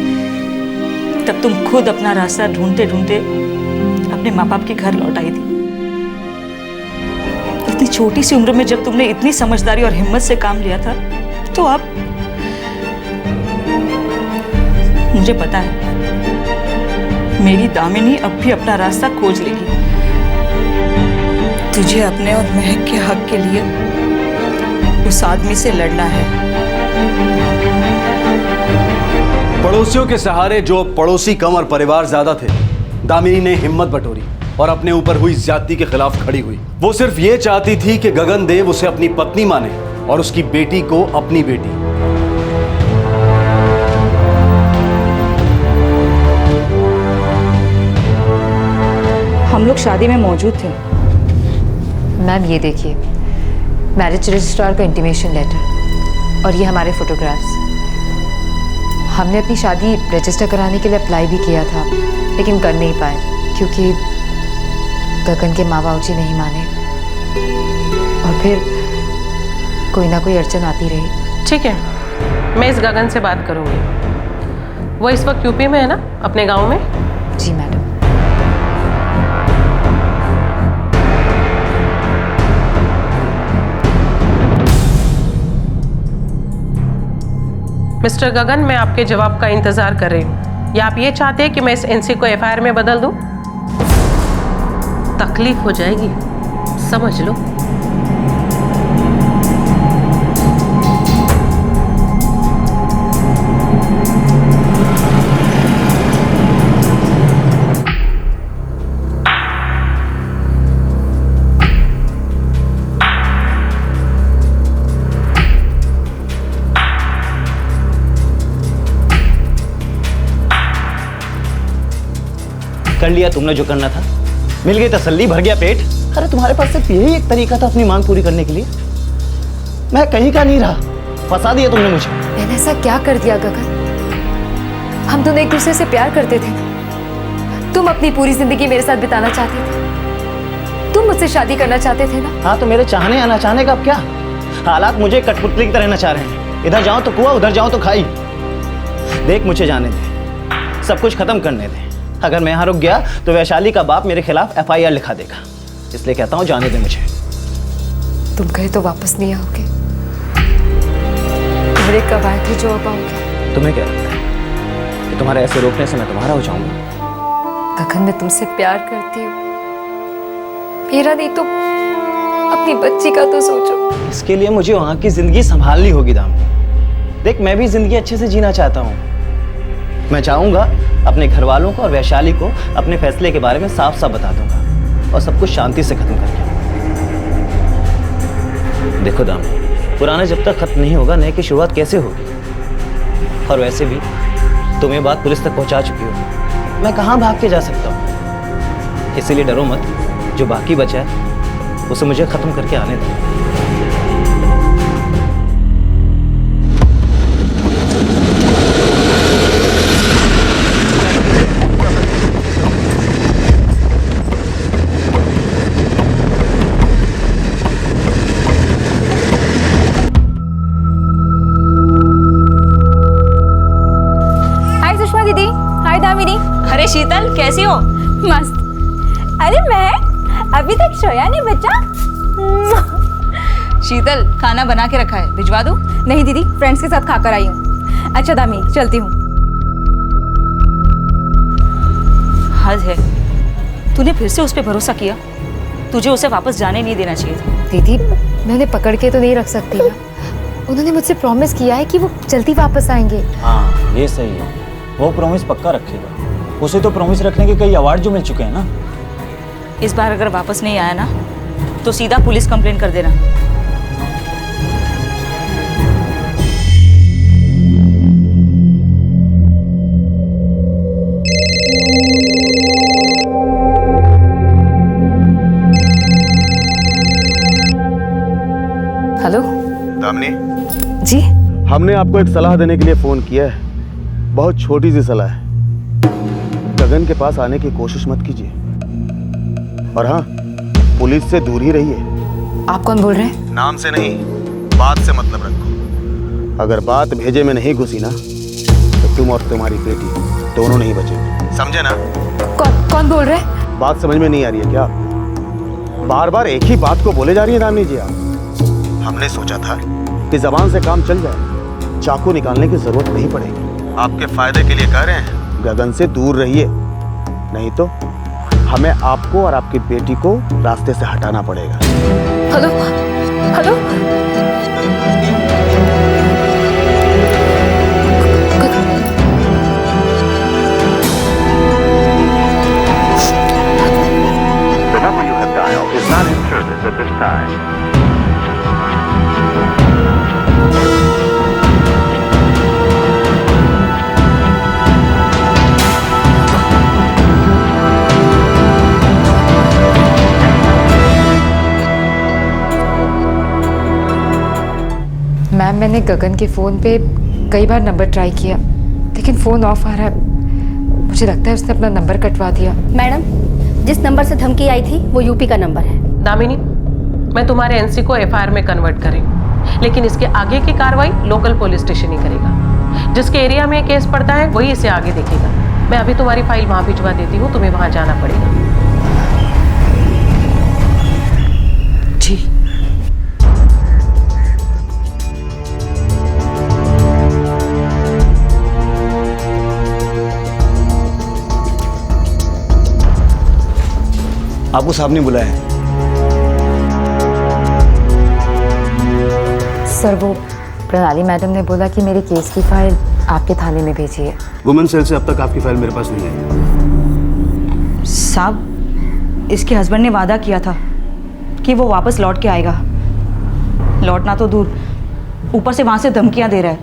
तब तुम खुद अपना रास्ता ढूंढते ढूंढते अपने माँ बाप के घर लौट आई थी। इतनी छोटी सी उम्र में जब तुमने इतनी समझदारी और हिम्मत से काम लिया था, तो अब मुझे पता है मेरी दामिनी अब भी अपना रास्ता खोज लेगी। तुझे अपने और महक के हक के लिए उस आदमी से लड़ना है। पड़ोसियों के सहारे जो पड़ोसी कम और परिवार ज्यादा थे, दामिनी ने हिम्मत बटोरी और अपने ऊपर हुई ज्यादती के खिलाफ खड़ी हुई। वो सिर्फ ये चाहती थी कि गगन देव उसे अपनी पत्नी माने और उसकी बेटी को अपनी बेटी। हम लोग शादी में मौजूद थे। मैम ये देखिए, मैरिज रजिस्ट्रार का इंटीमेशन लेटर और ये हमारे फोटोग्राफ्स। हमने अपनी शादी रजिस्टर कराने के लिए अप्लाई भी किया था, लेकिन कर नहीं पाए क्योंकि गगन के माँ बाप जी नहीं माने और फिर कोई ना कोई अड़चन आती रही। ठीक है, मैं इस गगन से बात करूंगी। वो इस वक्त यूपी में है ना, अपने गांव में? जी मैडम। मिस्टर गगन, मैं आपके जवाब का इंतजार कर रही हूँ। या आप ये चाहते हैं कि मैं इस एनसी को एफआईआर में बदल दूं? तकलीफ हो जाएगी, समझ लो। कर लिया तुमने जो करना था, मिल गई तसल्ली, भर गया पेट। अरे तुम्हारे पास सिर्फ यही एक तरीका था अपनी मांग पूरी करने के लिए। मैं कहीं का नहीं रहा, फंसा दिया तुमने मुझे। मैंने ऐसा क्या कर दिया गगन? हम दोनों एक दूसरे से प्यार करते थे ना। तुम अपनी पूरी जिंदगी मेरे साथ बिताना चाहते थे, तुम मुझसे शादी करना चाहते थे ना। हाँ, तो मेरे चाहने या ना चाहने का अब क्या? हालात मुझे कठपुतली की तरह नचा रहे हैं। इधर जाओ तो कुआं, उधर जाओ तो खाई। देख, मुझे जाने दे, सब कुछ खत्म करने दे। अगर मैं यहाँ रुक गया तो वैशाली का बाप मेरे खिलाफ एफआईआर लिखा देगा, इसलिए कहता हूँ जाने दे मुझे। तुम गए तो वापस नहीं आओगे। तुम्हारे कब आए थे जो अब आओगे? तुम्हें क्या लगता है कि तुम्हारे ऐसे रोकने से मैं तुम्हारा हो जाऊंगा? गगन, मैं तुमसे प्यार करती हूँ। मेरा नहीं तो अपनी बच्ची का तो सोचो। इसके लिए मुझे वहाँ की जिंदगी संभालनी होगी दाम। देख, मैं भी जिंदगी अच्छे से जीना चाहता हूँ। मैं चाहूंगा अपने घर वालों को और वैशाली को अपने फैसले के बारे में साफ साफ बता दूंगा और सब कुछ शांति से खत्म करके। देखो दाम, पुराना जब तक खत्म नहीं होगा, नए की शुरुआत कैसे होगी? और वैसे भी तुम ये बात पुलिस तक पहुंचा चुकी हो, मैं कहाँ भाग के जा सकता हूँ। इसीलिए डरो मत, जो बाकी बचा है उसे मुझे खत्म करके आने दो। अरे शीतल, कैसी हो? मस्त। अरे मैं अभी तक सोया नहीं बच्चा। शीतल, खाना बना के रखा है, भिजवा दूं? नहीं दीदी, फ्रेंड्स के साथ खाकर आई हूँ। अच्छा दामी, चलती हूँ। हद है, तूने फिर से उस पर भरोसा किया। तुझे उसे वापस जाने नहीं देना चाहिए था। दीदी, मैं उन्हें पकड़ के तो नहीं रख सकती ना। उन्होंने मुझसे प्रॉमिस किया है कि वो जल्दी वापस आएंगे। हाँ, ये सही है, वो प्रॉमिस पक्का रखेगा। उसे तो प्रॉमिस रखने के कई अवार्ड जो मिल चुके हैं ना। इस बार अगर वापस नहीं आया ना तो सीधा पुलिस कंप्लेंट कर देना। हेलो दामिनी जी, हमने आपको एक सलाह देने के लिए फोन किया है। बहुत छोटी सी सलाह है। गगन के पास आने की कोशिश मत कीजिए, और हाँ, पुलिस से दूर ही रहिए। आप कौन बोल रहे हैं? नाम से नहीं, बात से मतलब रखो। अगर बात भेजे में नहीं घुसी ना तो तुम और तुम्हारी बेटी दोनों नहीं बचेंगे, समझे ना? कौन बोल रहे हैं? बात समझ में नहीं आ रही है क्या? बार बार एक ही बात को बोले जा रही है दामिनी जी आप। हमने सोचा था कि जबान से काम चल जाए, चाकू निकालने की जरूरत नहीं पड़ेगी। आपके फायदे के लिए कह रहे हैं, गगन से दूर रहिए, नहीं तो हमें आपको और आपकी बेटी को रास्ते से हटाना पड़ेगा। Hello hello, The number you have dialed is not in service at this time. Ma'am, मैंने गगन के फ़ोन पे कई बार नंबर ट्राई किया, लेकिन फ़ोन ऑफ आ रहा है। मुझे लगता है उसने अपना नंबर कटवा दिया। मैडम, जिस नंबर से धमकी आई थी वो यूपी का नंबर है। दामिनी, मैं तुम्हारे एनसी को एफआईआर में कन्वर्ट करें, लेकिन इसके आगे की कार्रवाई लोकल पुलिस स्टेशन ही करेगा। जिसके एरिया में केस पड़ता है वही इसे आगे देखेगा। मैं अभी तुम्हारी फाइल वहां भिजवा देती हूँ, तुम्हें वहां जाना पड़ेगा। जी। आपको साहब ने बुलाया है। सर वो प्रणाली मैडम ने बोला कि मेरे केस की फाइल आपके थाने में भेजी है। वुमेन सेल से अब तक आपकी फाइल मेरे पास नहीं आई। साहब, इसके हस्बैंड ने वादा किया था कि वो वापस लौट के आएगा। लौटना तो दूर, ऊपर से वहां से धमकियां दे रहा है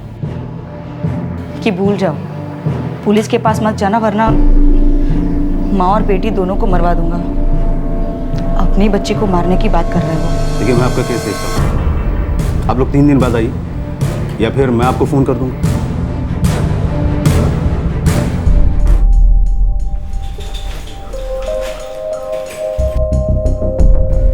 कि भूल जाओ, पुलिस के पास मत जाना वरना माँ और बेटी दोनों को मरवा दूंगा। अपनी बच्ची को मारने की बात कर रहा है वो। देखिए, मैं आपका केस देखता हूँ। आप लोग 3 दिन बाद आइए या फिर मैं आपको फ़ोन कर दूँगा।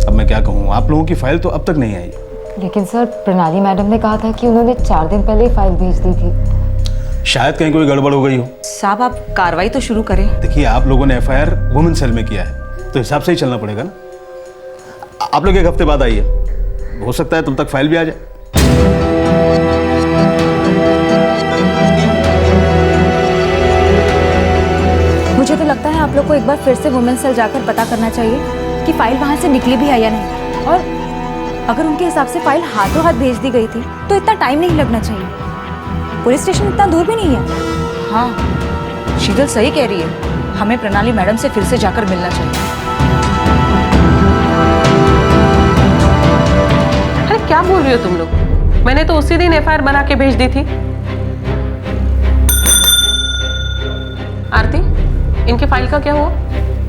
अब मैं क्या कहूँ, आप लोगों की फाइल तो अब तक नहीं आई। लेकिन सर प्रणाली मैडम ने कहा था कि उन्होंने 4 दिन पहले ही फाइल भेज दी थी। शायद कहीं कोई गड़बड़ हो गई हो। साहब, आप कार्रवाई तो शुरू करें। देखिए, आप लोगों ने एफआईआर वुमेन सेल में किया है तो हिसाब से ही चलना पड़ेगा ना। आप लोग 1 हफ्ते बाद आइए, हो सकता है तब तक फाइल भी आ जाए। मुझे तो लगता है आप लोग को एक बार फिर से वुमेन सेल जाकर पता करना चाहिए कि फाइल वहाँ से निकली भी है या नहीं, और अगर उनके हिसाब से फाइल हाथों हाथ भेज दी गई थी तो इतना टाइम नहीं लगना चाहिए। पुलिस स्टेशन इतना दूर भी नहीं है। हाँ, शीतल सही कह रही है, हमें प्रणाली मैडम से फिर से जाकर मिलना चाहिए। अरे क्या बोल रही हो तुम लोग? मैंने तो उसी दिन एफआईआर बना के भेज दी थी। आरती, इनकी फाइल का क्या हुआ?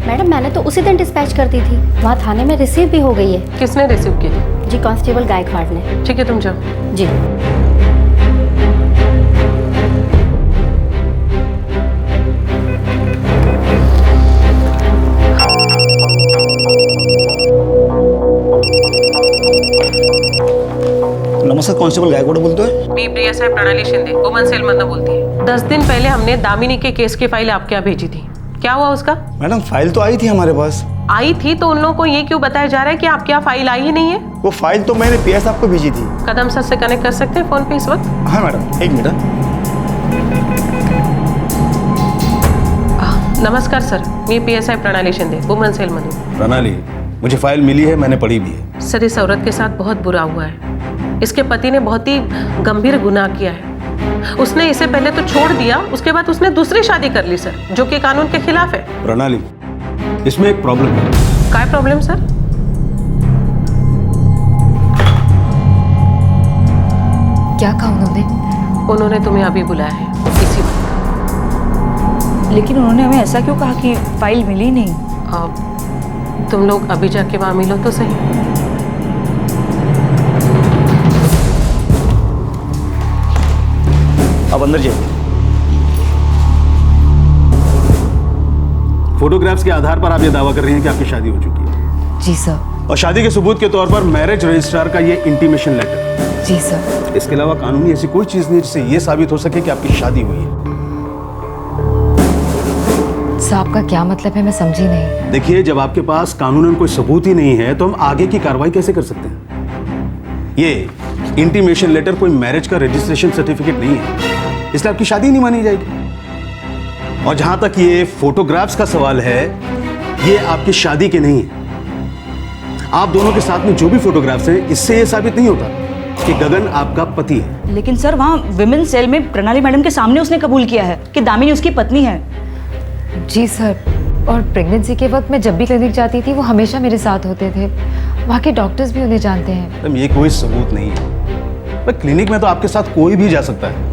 मैडम, मैंने तो उसी दिन डिस्पैच कर दी थी, वहाँ थाने में रिसीव भी हो गई है। किसने रिसीव की थी? जी, कांस्टेबल गायकवाड़ ने। ठीक है, तुम जाओ। जी। नमस्कार, कांस्टेबल गायकवाड़ बोलते हैं। मी PSI प्रणाली शिंदे, वुमेन सेल मधनं बोलती है। 10 दिन पहले हमने दामिनी के केस की फाइल आपके यहाँ भेजी थी, क्या हुआ उसका? मैडम, फाइल तो आई थी हमारे पास। आई थी तो उन लोगों को ये क्यों बताया जा रहा है कि आपके यहाँ फाइल आई ही नहीं है? वो फाइल तो मैंने PS आपको भेजी थी। कदम सर से कनेक्ट कर सकते हैं फोन पे इस वक्त? हाँ मैडम, 1 मिनट। नमस्कार सर, मी PSI प्रणाली शिंदे, वुमेन सेल मधून। प्रणाली, मुझे फाइल मिली है, मैंने पढ़ी भी है। सर, इस औरत के साथ बहुत बुरा हुआ है। इसके पति ने बहुत ही गंभीर गुनाह किया है। उसने इसे पहले तो छोड़ दिया, उसके बाद उसने दूसरी शादी कर ली सर, जो कि कानून के खिलाफ है। प्रणाली, इसमें एक प्रॉब्लम है। क्या प्रॉब्लम सर? क्या कहा उन्होंने? उन्होंने तुम्हें अभी बुलाया है इसी वक्त। लेकिन उन्होंने हमें ऐसा क्यों कहा कि फाइल मिली नहीं? तुम लोग अभी जाके वहां मिलो तो सही। अब अंदर जाइए। फोटोग्राफ्स के आधार पर आप ये दावा कर रही हैं कि आपकी शादी हो चुकी है? जी सर। और शादी के सबूत के तौर पर मैरिज रजिस्ट्रार का ये इंटीमेशन लेटर? जी सर। इसके अलावा कानूनी ऐसी कोई चीज नहीं जिससे ये साबित हो सके कि आपकी शादी हुई है? साहब का क्या मतलब है, मैं समझी नहीं। देखिए, जब आपके पास कानूनन कोई सबूत ही नहीं है तो हम आगे की कार्रवाई कैसे कर सकते हैं? ये इंटीमेशन लेटर कोई मैरिज का रजिस्ट्रेशन सर्टिफिकेट नहीं है, इसलिए आपकी शादी नहीं मानी जाएगी। और जहां तक ये फोटोग्राफ्स का सवाल है, ये आपकी शादी के नहीं है। आप दोनों के साथ में जो भी फोटोग्राफ्स हैं, इससे ये साबित नहीं होता कि गगन आपका पति है। लेकिन सर, वहाँ विमेन सेल में प्रणाली मैडम के सामने उसने कबूल किया है कि दामिनी उसकी पत्नी है। जी सर, और प्रेगनेंसी के वक्त मैं जब भी क्लिनिक जाती थी वो हमेशा मेरे साथ होते थे। वहाँ के डॉक्टर्स भी उन्हें जानते हैं। मैडम, ये कोई सबूत नहीं है। पर क्लिनिक में तो आपके साथ कोई भी जा सकता है,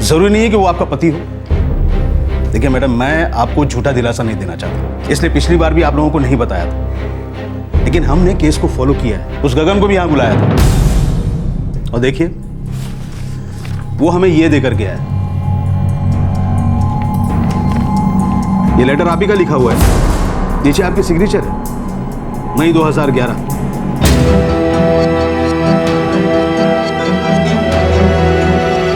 जरूरी नहीं है कि वो आपका पति हो। देखिए मैडम, मैं आपको झूठा दिलासा नहीं देना चाहता, इसलिए पिछली बार भी आप लोगों को नहीं बताया था। लेकिन हमने केस को फॉलो किया है, उस गगन को भी यहाँ बुलाया था। और देखिए, वो हमें ये देकर गया है। ये लेटर आप ही का लिखा हुआ है, नीचे आपकी सिग्नेचर है, मई 2011।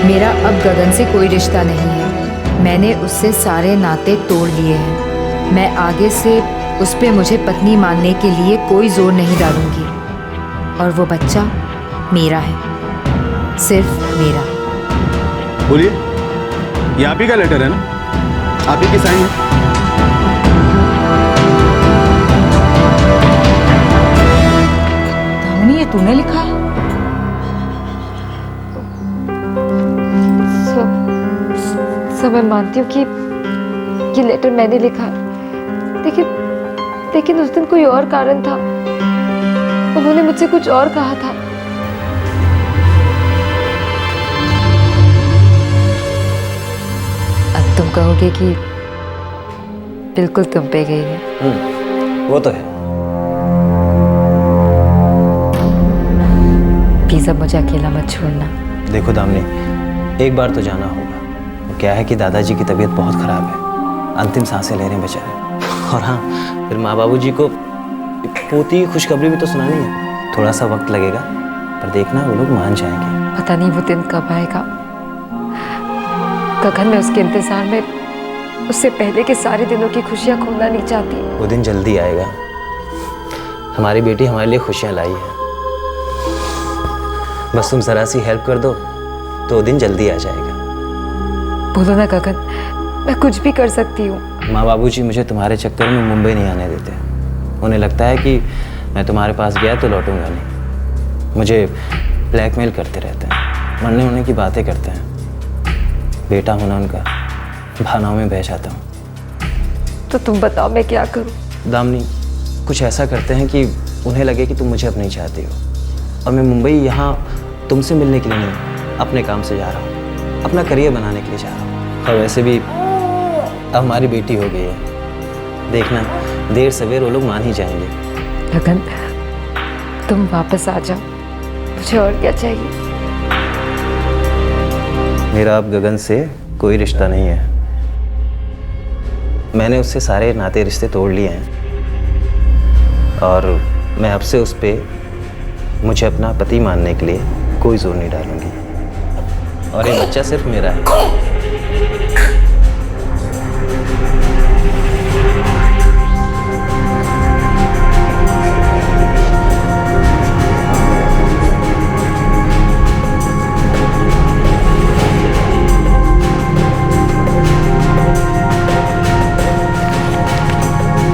मेरा अब गगन से कोई रिश्ता नहीं है। मैंने उससे सारे नाते तोड़ लिए हैं। मैं आगे से उस पे मुझे पत्नी मानने के लिए कोई जोर नहीं डालूंगी। और वो बच्चा मेरा है, सिर्फ मेरा। बोलिए, ये आप ही का लेटर है ना? आप ही की साइन है? दामिनी, ये तूने लिखा है? सब मैं मानती हूँ कि ये लेटर मैंने लिखा है, लेकिन उस दिन कोई और कारण था। उन्होंने मुझसे कुछ और कहा था। अब तुम कहोगे कि बिल्कुल तुम पे गई है। वो तो है। प्लीज अब मुझे अकेला मत छोड़ना। देखो दामिनी, एक बार तो जाना होगा। वो क्या है कि दादाजी की तबीयत बहुत ख़राब है, अंतिम सांसें ले रहे हैं बेचारे। और हाँ, फिर माँ बाबू जी को पोती खुशखबरी भी तो सुनानी है। थोड़ा सा वक्त लगेगा, पर देखना वो लोग मान जाएंगे। पता नहीं वो दिन कब आएगा। गगन, मैं उसके इंतजार में उससे पहले के सारे दिनों की खुशियाँ खोना नहीं चाहती। वो दिन जल्दी आएगा। हमारी बेटी हमारे लिए खुशियाँ लाई है। बस तुम जरा सी हेल्प कर दो तो वो दिन जल्दी आ जाएगा। बोलो ना गगन, मैं कुछ भी कर सकती हूँ। माँ बाबूजी मुझे तुम्हारे चक्कर में मुंबई नहीं आने देते। उन्हें लगता है कि मैं तुम्हारे पास गया तो लौटूंगा नहीं। मुझे ब्लैकमेल करते रहते हैं, मरने होने की बातें करते हैं। बेटा होना उनका भावनाओं में बह जाता हूँ। तो तुम बताओ मैं क्या करूँ? दामिनी, कुछ ऐसा करते हैं कि उन्हें लगे कि तुम मुझे अब नहीं चाहती हो। और मैं मुंबई यहाँ तुमसे मिलने के लिए नहीं, अपने काम से जा रहा हूँ, अपना करियर बनाने के लिए जा रहा हूँ। और वैसे भी अब हमारी बेटी हो गई है। देखना, देर सवेर वो लोग मान ही जाएंगे। गगन, तुम वापस आ जाओ, मुझे और क्या चाहिए? मेरा अब गगन से कोई रिश्ता नहीं है। मैंने उससे सारे नाते रिश्ते तोड़ लिए हैं। और मैं अब से उस पे मुझे अपना पति मानने के लिए कोई जोर नहीं डालूंगी। और ये बच्चा सिर्फ मेरा है।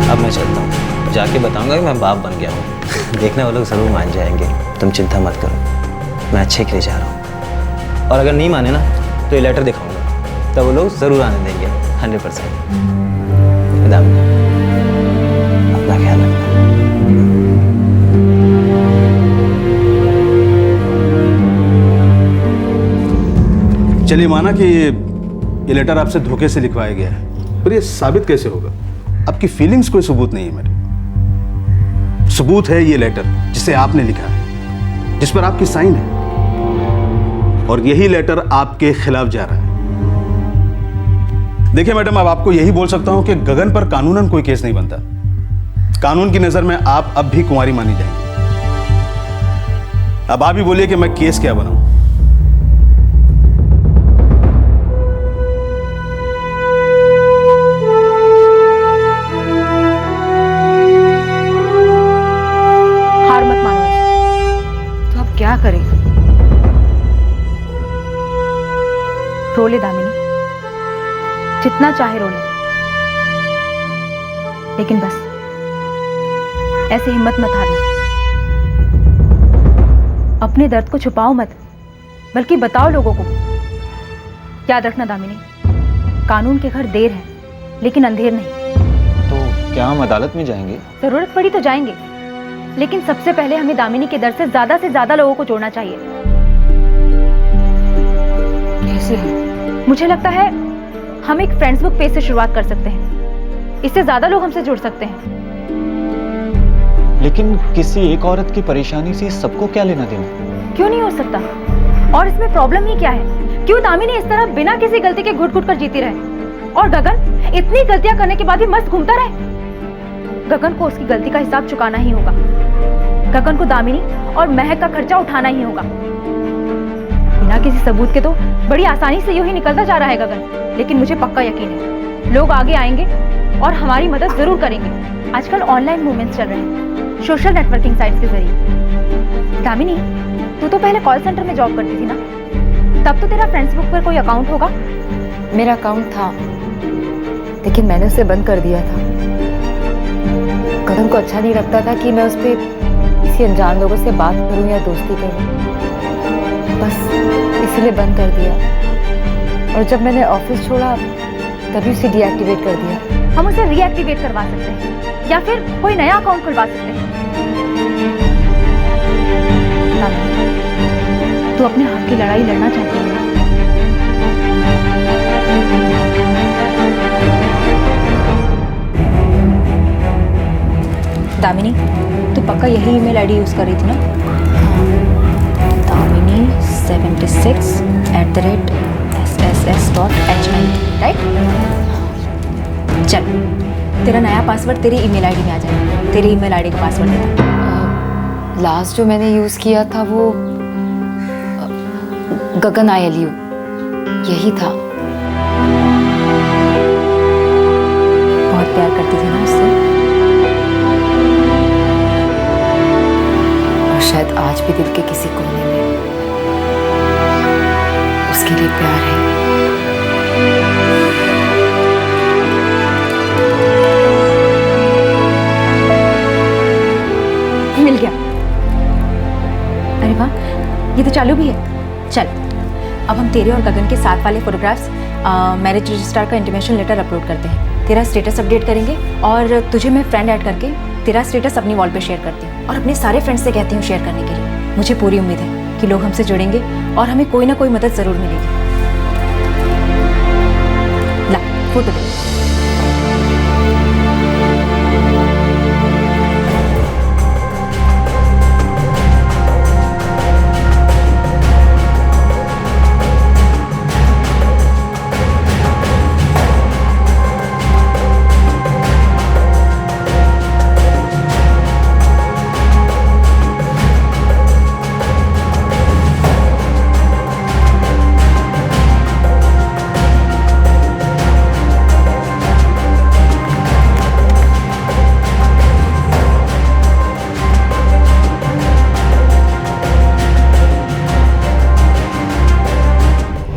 अब मैं चलता हूँ, जाके बताऊंगा कि मैं बाप बन गया हूँ। देखना वो लोग ज़रूर मान जाएंगे। तुम चिंता मत करो, मैं अच्छे के लिए जा रहा हूँ। और अगर नहीं माने ना तो ये लेटर दिखाऊंगा, तब वो लोग ज़रूर आने देंगे 100%। अपना ख्याल रखना। चलिए, माना कि ये लेटर आपसे धोखे से लिखवाया गया है, पर ये साबित कैसे होगा? आपकी फीलिंग्स कोई सबूत नहीं है मेरे। सबूत है ये लेटर जिसे आपने लिखा है, जिस पर आपकी साइन है। और यही लेटर आपके खिलाफ जा रहा है। देखिए मैडम, अब आपको यही बोल सकता हूं कि गगन पर कानूनन कोई केस नहीं बनता। कानून की नजर में आप अब भी कुंवारी मानी जाएंगी। अब आप ही बोलिए कि मैं केस क्या बनाऊं? क्या करें? रो ले दामिनी, जितना चाहे रो ले, लेकिन बस ऐसे हिम्मत मत हारना। अपने दर्द को छुपाओ मत, बल्कि बताओ लोगों को। याद रखना दामिनी, कानून के घर देर है लेकिन अंधेर नहीं। तो क्या हम अदालत में जाएंगे? जरूरत पड़ी तो जाएंगे, लेकिन सबसे पहले हमें दामिनी के दर से ज्यादा लोगों को जोड़ना चाहिए। कैसे? मुझे लगता है हम एक फ्रेंड्स बुक पेज से शुरुआत कर सकते हैं। इससे ज्यादा लोग हमसे जुड़ सकते हैं। लेकिन किसी एक औरत की परेशानी से सबको क्या लेना देना? क्यों नहीं हो सकता? और इसमें प्रॉब्लम ही क्या है? क्यों दामिनी इस तरह बिना किसी गलती के घुट घुट कर जीती रहे, और गगन इतनी गलतियां करने के बाद भी मस्त घूमता रहे? गगन को उसकी गलती का हिसाब चुकाना ही होगा। गगन को दामिनी और महक का खर्चा उठाना ही होगा। बिना किसी सबूत के तो बड़ी आसानी से यूं ही निकलता जा रहा है गगन। लेकिन मुझे पक्का यकीन है लोग आगे आएंगे और हमारी मदद जरूर करेंगे। आजकल ऑनलाइन मूवमेंट्स चल रहे हैं, सोशल नेटवर्किंग साइट्स के जरिए। दामिनी, तू तो पहले कॉल सेंटर में जॉब करती थी ना, तब तो तेरा फेसबुक पर कोई अकाउंट होगा? मेरा अकाउंट था, लेकिन मैंने उसे बंद कर दिया था। गगन को अच्छा नहीं लगता था कि मैं उस पर किसी अनजान लोगों से बात करूं या दोस्ती करूं, बस इसीलिए बंद कर दिया। और जब मैंने ऑफिस छोड़ा तभी उसे डीएक्टिवेट कर दिया। हम उसे रीएक्टिवेट करवा सकते हैं या फिर कोई नया अकाउंट खुलवा सकते हैं। तू अपने हक की लड़ाई लड़ना चाहती है ना? दामिनी, तू पक्का यही ईमेल आईडी यूज कर रही थी ना? Damini 76@sss.hit, right? चल, तेरा नया पासवर्ड तेरी ईमेल आईडी में आ जाएगा। तेरी ईमेल आईडी का पासवर्ड देता। लास्ट जो मैंने यूज़ किया था वो गगन ILU यही था। बहुत प्यार करती थी ना उससे, और शायद आज भी दिल के किसी कोने में उसके लिए प्यार है। मिल गया। अरे वाह, ये तो चालू भी है। चल, अब हम तेरे और गगन के साथ वाले फोटोग्राफ्स मैरिज रजिस्ट्रार का इंटीमेशन लेटर अपलोड करते हैं। तेरा स्टेटस अपडेट करेंगे और तुझे मैं फ्रेंड ऐड करके तेरा स्टेटस अपनी वॉल पे शेयर करती हूँ और अपने सारे फ्रेंड्स से कहती हूँ शेयर करने के लिए। मुझे पूरी उम्मीद है कि लोग हमसे जुड़ेंगे और हमें कोई ना कोई मदद ज़रूर मिलेगी। ला, फोटो दे।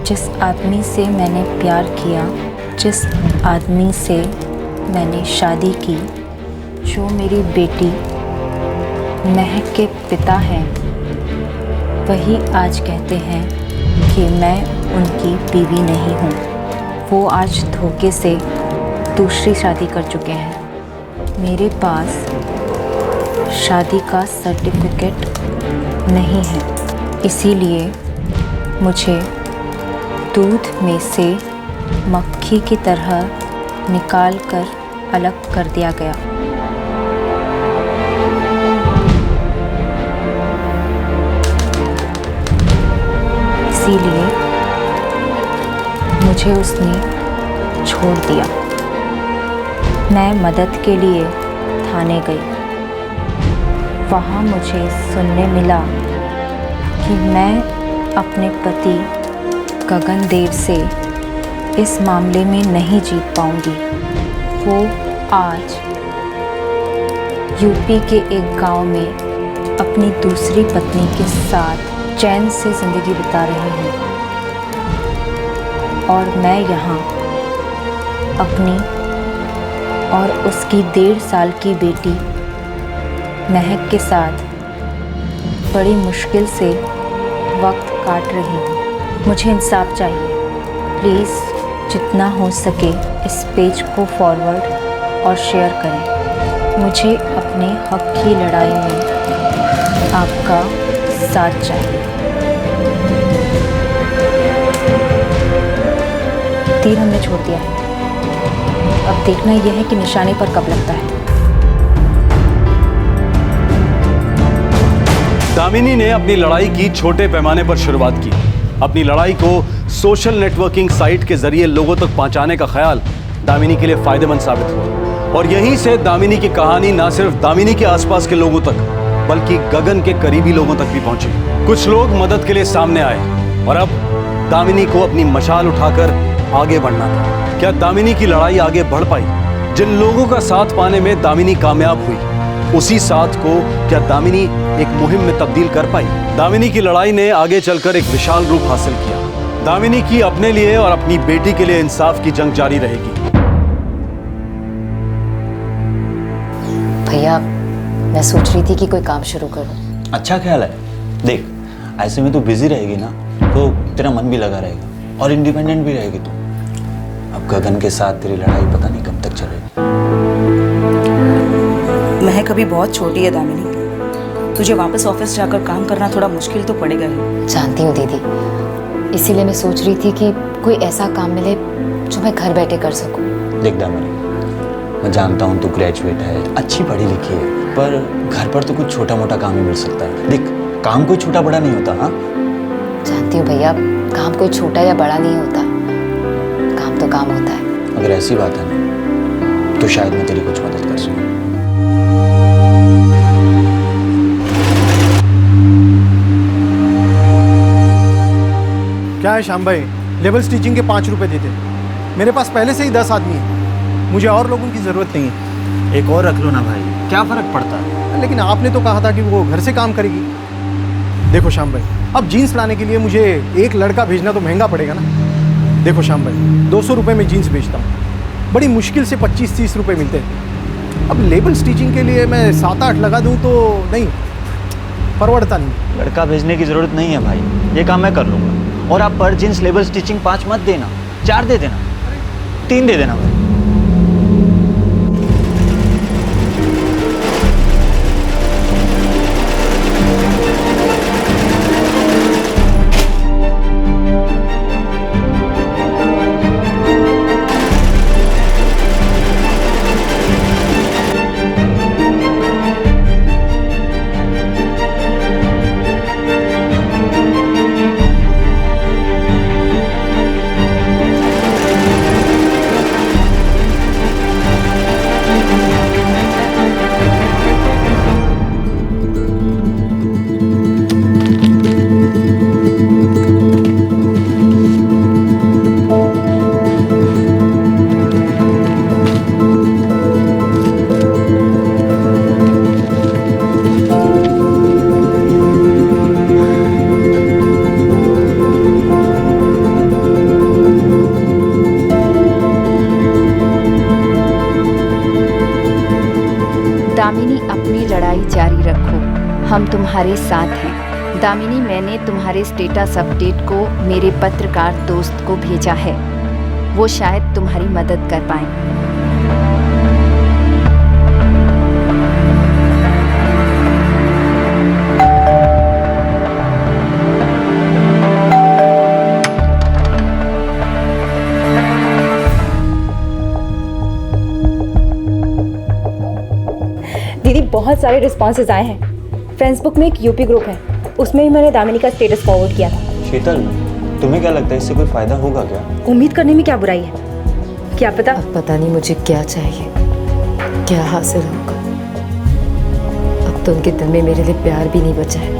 जिस आदमी से मैंने प्यार किया, जिस आदमी से मैंने शादी की, जो मेरी बेटी महक के पिता हैं, वही आज कहते हैं कि मैं उनकी बीवी नहीं हूँ। वो आज धोखे से दूसरी शादी कर चुके हैं। मेरे पास शादी का सर्टिफिकेट नहीं है, इसीलिए मुझे दूध में से मक्खी की तरह निकाल कर अलग कर दिया गया। इसीलिए मुझे उसने छोड़ दिया। मैं मदद के लिए थाने गई। वहाँ मुझे सुनने मिला कि मैं अपने पति गगन देव से इस मामले में नहीं जीत पाऊंगी। वो आज यूपी के एक गांव में अपनी दूसरी पत्नी के साथ चैन से ज़िंदगी बिता रहे हैं और मैं यहाँ अपनी और उसकी 1.5 साल की बेटी महक के साथ बड़ी मुश्किल से वक्त काट रही हूँ। मुझे इंसाफ चाहिए। प्लीज़ जितना हो सके इस पेज को फॉरवर्ड और शेयर करें। मुझे अपने हक की लड़ाई में आपका साथ चाहिए। तीर हमने छोड़ दिया है, अब देखना यह है कि निशाने पर कब लगता है। दामिनी ने अपनी लड़ाई की छोटे पैमाने पर शुरुआत की। अपनी लड़ाई को सोशल नेटवर्किंग साइट के जरिए लोगों तक पहुंचाने का ख्याल दामिनी के लिए फायदेमंद साबित हुआ और यहीं से दामिनी की कहानी न सिर्फ दामिनी के आसपास के लोगों तक बल्कि गगन के करीबी लोगों तक भी पहुंची। कुछ लोग मदद के लिए सामने आए और अब दामिनी को अपनी मशाल उठाकर आगे बढ़ना था। क्या दामिनी की लड़ाई आगे बढ़ पाई? जिन लोगों का साथ पाने में दामिनी कामयाब हुई, उसी साथ को क्या दामिनी एक मुहिम में तब्दील कर पाई? दामिनी की लड़ाई ने आगे चलकर एक विशाल रूप हासिल किया। दामिनी की अपने लिए और अपनी बेटी के लिए इंसाफ की जंग जारी रहेगी। भैया, मैं सोच रही थी कि कोई काम शुरू करूं। अच्छा ख्याल है। देख, ऐसे में तू बिजी रहेगी ना तो तेरा मन भी लगा रहेगा और इंडिपेंडेंट भी रहेगी तू। अब गगन के साथ तेरी लड़ाई पता नहीं कब तक चलेगी। महक अभी बहुत छोटी है दामिनी, तुझे वापस ऑफिस जाकर काम करना थोड़ा मुश्किल तो पड़ेगा ही। जानती हूँ दीदी, इसीलिए मैं सोच रही थी कि कोई ऐसा काम मिले जो मैं घर बैठे कर सकूं। देख दामिनी, मैं जानता हूँ तू ग्रेजुएट है, अच्छी पढ़ी लिखी है, पर घर पर तो कुछ छोटा मोटा काम ही मिल सकता है। देख, काम कोई छोटा बड़ा नहीं होता। हाँ, जानती हूँ भैया, काम कोई छोटा या बड़ा नहीं होता, काम तो काम होता है। अगर ऐसी बात है ना तो शायद मैं तेरी कुछ मदद कर सकूं। क्या है श्याम भाई, लेबल स्टिचिंग के 5 रुपए देते। मेरे पास पहले से ही 10 आदमी है, मुझे और लोगों की ज़रूरत नहीं है। एक और रख लो ना भाई, क्या फ़र्क पड़ता है? लेकिन आपने तो कहा था कि वो घर से काम करेगी। देखो श्याम भाई, अब जीन्स लाने के लिए मुझे एक लड़का भेजना तो महंगा पड़ेगा ना। देखो श्याम भाई, 200 रुपये में जीन्स बेचता हूँ, बड़ी मुश्किल से 25-30 रुपये मिलते हैं। अब लेबल स्टिचिंग के लिए मैं 7-8 लगा दूँ तो नहीं, परवड़ता नहीं। लड़का भेजने की ज़रूरत नहीं है भाई, ये काम मैं कर लूँगा। और आप पर जीन्स लेबल स्टिचिंग 5 मत देना, 4 दे देना, 3 दे देना भाई। दामिनी, अपनी लड़ाई जारी रखो, हम तुम्हारे साथ हैं। दामिनी, मैंने तुम्हारे स्टेटस अपडेट को मेरे पत्रकार दोस्त को भेजा है, वो शायद तुम्हारी मदद कर पाए। दीदी, बहुत सारे रिस्पॉन्सेज आए हैं। फेसबुक में एक यूपी ग्रुप है, उसमें ही मैंने दामिनी का स्टेटस फॉरवर्ड किया था। शीतल, तुम्हें क्या लगता है इससे कोई फायदा होगा क्या? उम्मीद करने में क्या बुराई है, क्या पता। अब पता नहीं मुझे क्या चाहिए, क्या हासिल होगा। अब तो उनके दिल में मेरे लिए प्यार भी नहीं बचा है,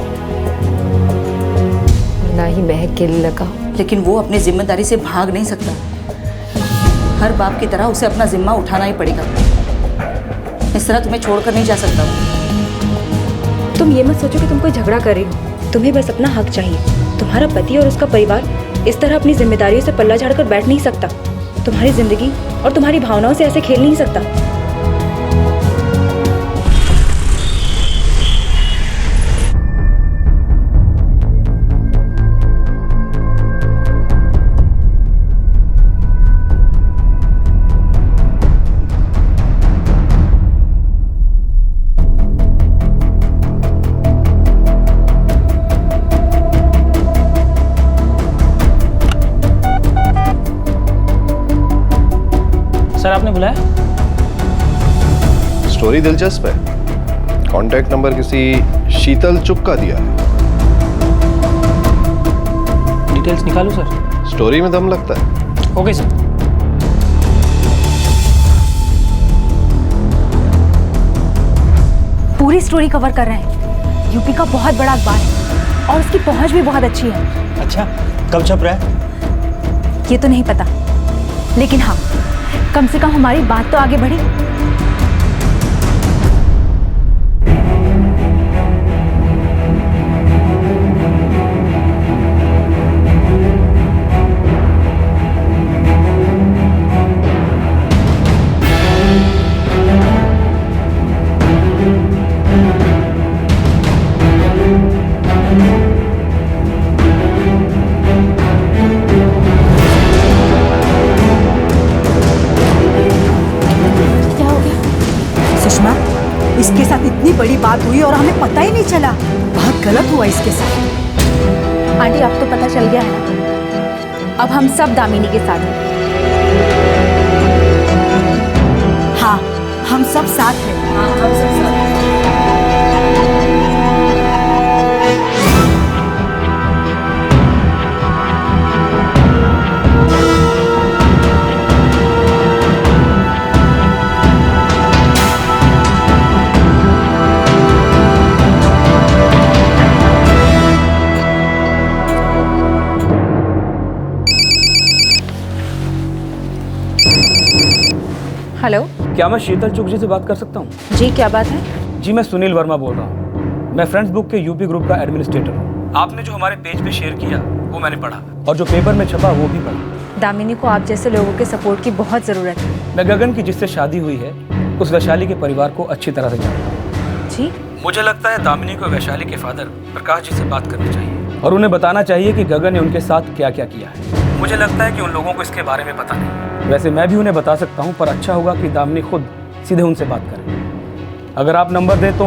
ना ही महक के लिए लगा। लेकिन वो अपनी जिम्मेदारी से भाग नहीं सकता, हर बाप की तरह उसे अपना जिम्मा उठाना ही पड़ेगा। इस तरह तुम्हें छोड़कर नहीं जा सकता। तुम ये मत सोचो कि तुम कोई झगड़ा कर रही हो, तुम्हें बस अपना हक चाहिए। तुम्हारा पति और उसका परिवार इस तरह अपनी जिम्मेदारियों से पल्ला झाड़कर बैठ नहीं सकता, तुम्हारी जिंदगी और तुम्हारी भावनाओं से ऐसे खेल नहीं सकता। सर, आपने बुलाया? स्टोरी दिलचस्प है। कांटेक्ट नंबर किसी शीतल चुग का दिया है। डिटेल्स निकालूं सर? स्टोरी में दम लगता है। Okay sir. पूरी स्टोरी कवर कर रहे हैं। यूपी का बहुत बड़ा अखबार है और उसकी पहुंच भी बहुत अच्छी है। अच्छा, कब छप रहा है? ये तो नहीं पता, लेकिन हाँ, कम से कम हमारी बात तो आगे बढ़ी। इसके साथ इतनी बड़ी बात हुई और हमें पता ही नहीं चला। बहुत गलत हुआ इसके साथ। आंटी, अब तो पता चल गया है ना, अब हम सब दामिनी के साथ हैं। हाँ, हम सब साथ हैं। हाँ, हम सब साथ हैं। हेलो, क्या मैं शीतल चुग जी से बात कर सकता हूँ? जी, क्या बात है? जी, मैं सुनील वर्मा बोल रहा हूँ। मैं फ्रेंड्स बुक के यूपी ग्रुप का एडमिनिस्ट्रेटर हूँ। आपने जो हमारे पेज पे शेयर किया वो मैंने पढ़ा और जो पेपर में छपा वो भी पढ़ा। दामिनी को आप जैसे लोगों के सपोर्ट की बहुत ज़रूरत है। मैं गगन की जिससे शादी हुई है उस वैशाली के परिवार को अच्छी तरह से जानता हूँ। जी? मुझे लगता है दामिनी को वैशाली के फादर प्रकाश जी से बात करनी चाहिए और उन्हें बताना चाहिए कि गगन ने उनके साथ क्या क्या किया है। मुझे लगता है कि उन लोगों को इसके बारे में पता नहीं। वैसे मैं भी उन्हें बता सकता हूँ, पर अच्छा होगा कि दामिनी खुद सीधे उनसे बात करें। अगर आप नंबर दें तो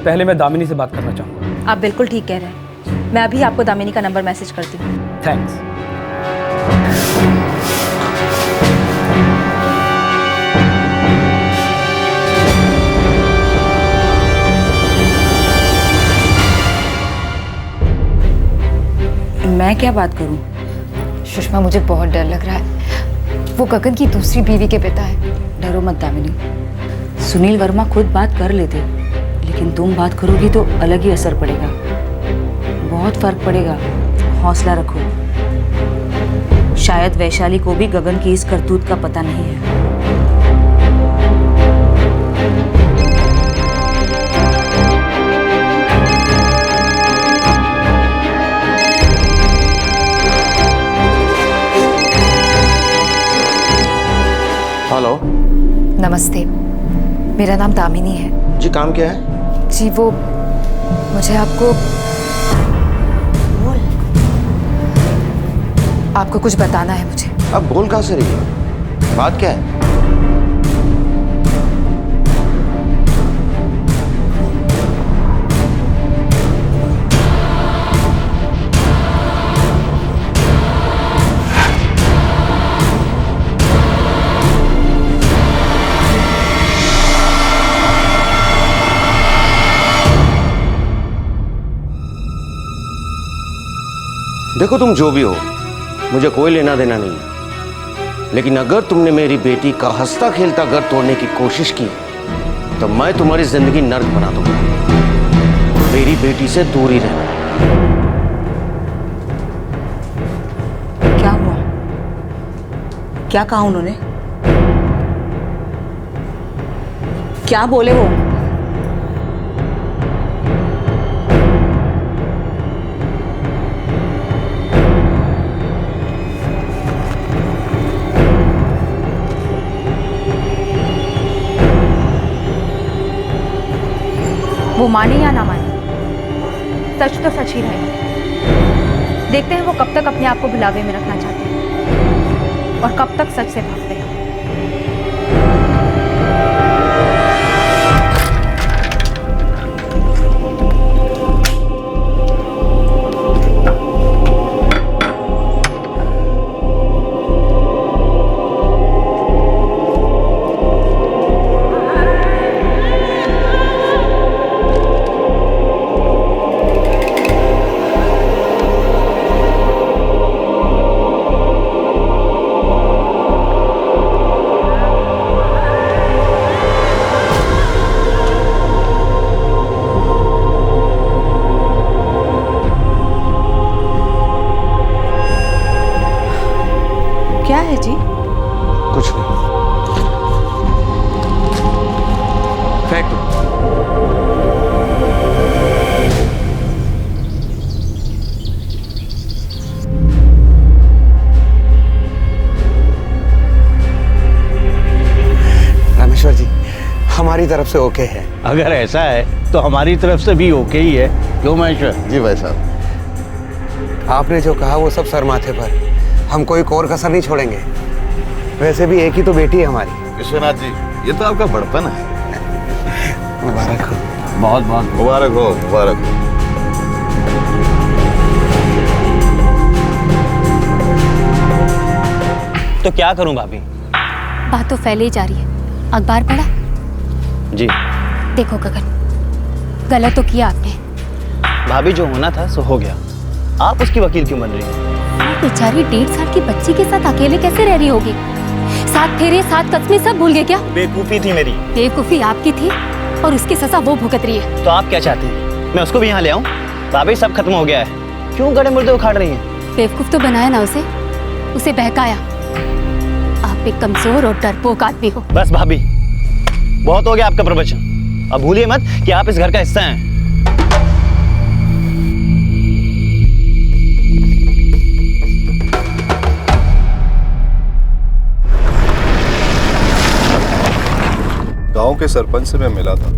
पहले मैं दामिनी से बात करना चाहूँगा। आप बिल्कुल ठीक कह रहे हैं। मैं अभी आपको दामिनी का नंबर मैसेज करती हूँ। थैंक्स। मैं क्या बात करूं? सुषमा, मुझे बहुत डर लग रहा है। वो गगन की दूसरी बीवी के पिता है। डरो मत दामिनी, सुनील वर्मा खुद बात कर लेते, लेकिन तुम बात करोगी तो अलग ही असर पड़ेगा, बहुत फर्क पड़ेगा। हौसला रखो। शायद वैशाली को भी गगन की इस करतूत का पता नहीं है। हेलो। नमस्ते, मेरा नाम दामिनी है। जी, काम क्या है? जी, वो मुझे आपको कुछ बताना है मुझे। अब बोल कहाँ से रही है? बात क्या है? देखो, तुम जो भी हो, मुझे कोई लेना देना नहीं है, लेकिन अगर तुमने मेरी बेटी का हंसता खेलता घर तोड़ने की कोशिश की तो मैं तुम्हारी जिंदगी नर्क बना दूंगा। मेरी बेटी से दूर ही रहना। क्या हुआ? क्या कहा उन्होंने? क्या बोले वो? वो माने या ना माने, सच तो सच ही रहेगा। देखते हैं वो कब तक अपने आप को भुलावे में रखना चाहते हैं और कब तक सच से भागते हैं। महेश्वर जी, हमारी तरफ से ओके है। अगर ऐसा है तो हमारी तरफ से भी ओके ही है, क्यों महेश्वर? जी भाई साहब। आपने जो कहा वो सब सर माथे पर, हम कोई कोर कसर नहीं छोड़ेंगे। वैसे भी एक ही तो बेटी है हमारी। विश्वनाथ जी, ये तो आपका बड़पन है। मुबारक हो। बहुत बहुत मुबारक हो, मुबारक हो। तो क्या करूं भाभी? बात तो फैले ही जा रही है। अखबार पढ़ा? जी। देखो गगन, गलत तो किया आपने। भाभी जो होना था सो हो गया, आप उसकी वकील क्यों बन रही हैं? वो बेचारी 1.5 साल की बच्ची के साथ अकेले कैसे रह रही होगी? 7 फेरे 7 कस्में सब भूल गए क्या? बेवकूफी थी मेरी। बेवकूफी आपकी थी और उसकी सजा वो भुगत रही है। तो आप क्या चाहती हैं? मैं उसको भी यहाँ ले आऊँ? भाभी सब खत्म हो गया है, क्यों गड़े मुर्दे उखाड़ रही हैं? बेवकूफ तो बनाया ना उसे बहकाया। आप एक कमजोर और डरपोक आदमी हो। बस भाभी, बहुत हो गया आपका प्रवचन। अब भूलिए मत कि आप इस घर का हिस्सा हैं। गांव के सरपंच से मैं मिला था,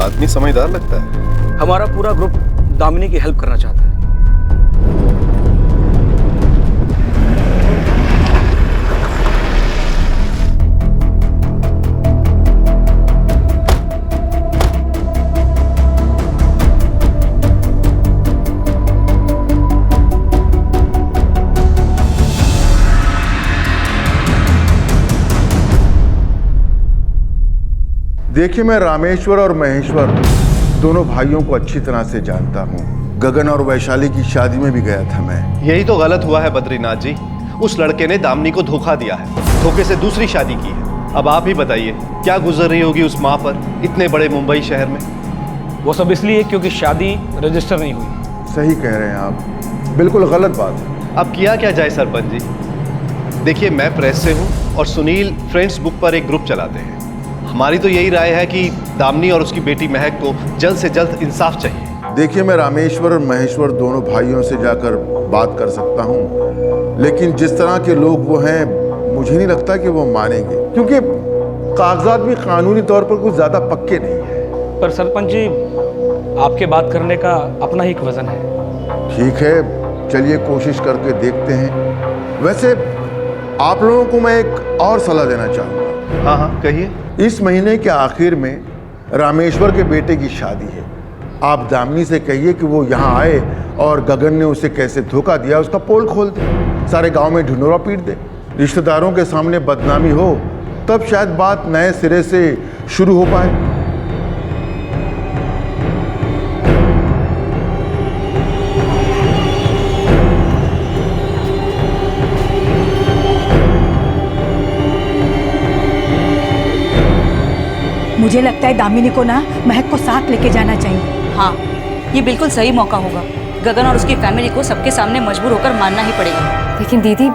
आदमी समझदार लगता है। हमारा पूरा ग्रुप दामिनी की हेल्प करना चाहता है। देखिए, मैं रामेश्वर और महेश्वर दोनों भाइयों को अच्छी तरह से जानता हूँ। गगन और वैशाली की शादी में भी गया था मैं। यही तो गलत हुआ है बद्रीनाथ जी। उस लड़के ने दामिनी को धोखा दिया है, धोखे से दूसरी शादी की है। अब आप ही बताइए, क्या गुजर रही होगी उस माँ पर इतने बड़े मुंबई शहर में? वो सब इसलिए क्योंकि शादी रजिस्टर नहीं हुई। सही कह रहे हैं आप, बिल्कुल गलत बात है। अब किया क्या जाए सरपंच जी? देखिए, मैं प्रेस से हूँ और सुनील फ्रेंड्स बुक पर एक ग्रुप चलाते हैं। हमारी तो यही राय है कि दामिनी और उसकी बेटी महक को जल्द से जल्द इंसाफ चाहिए। देखिए, मैं रामेश्वर और महेश्वर दोनों भाइयों से जाकर बात कर सकता हूँ, लेकिन जिस तरह के लोग वो हैं, मुझे नहीं लगता कि वो मानेंगे, क्योंकि कागजात भी कानूनी तौर पर कुछ ज्यादा पक्के नहीं है। पर सरपंच जी, आपके बात करने का अपना ही एक वजन है। ठीक है, चलिए कोशिश करके देखते हैं। वैसे आप लोगों को मैं एक और सलाह देना चाहूँगा। हाँ हाँ, कहिए। इस महीने के आखिर में रामेश्वर के बेटे की शादी है। आप दामिनी से कहिए कि वो यहाँ आए और गगन ने उसे कैसे धोखा दिया उसका पोल खोल दे, सारे गांव में ढिंढोरा पीट दे। रिश्तेदारों के सामने बदनामी हो, तब शायद बात नए सिरे से शुरू हो पाए। मुझे लगता है दामिनी को ना महक को साथ लेके जाना चाहिए। हाँ, ये बिल्कुल सही मौका होगा। गगन और उसकी फैमिली को सबके सामने मजबूर होकर मानना ही पड़ेगा। लेकिन दीदी,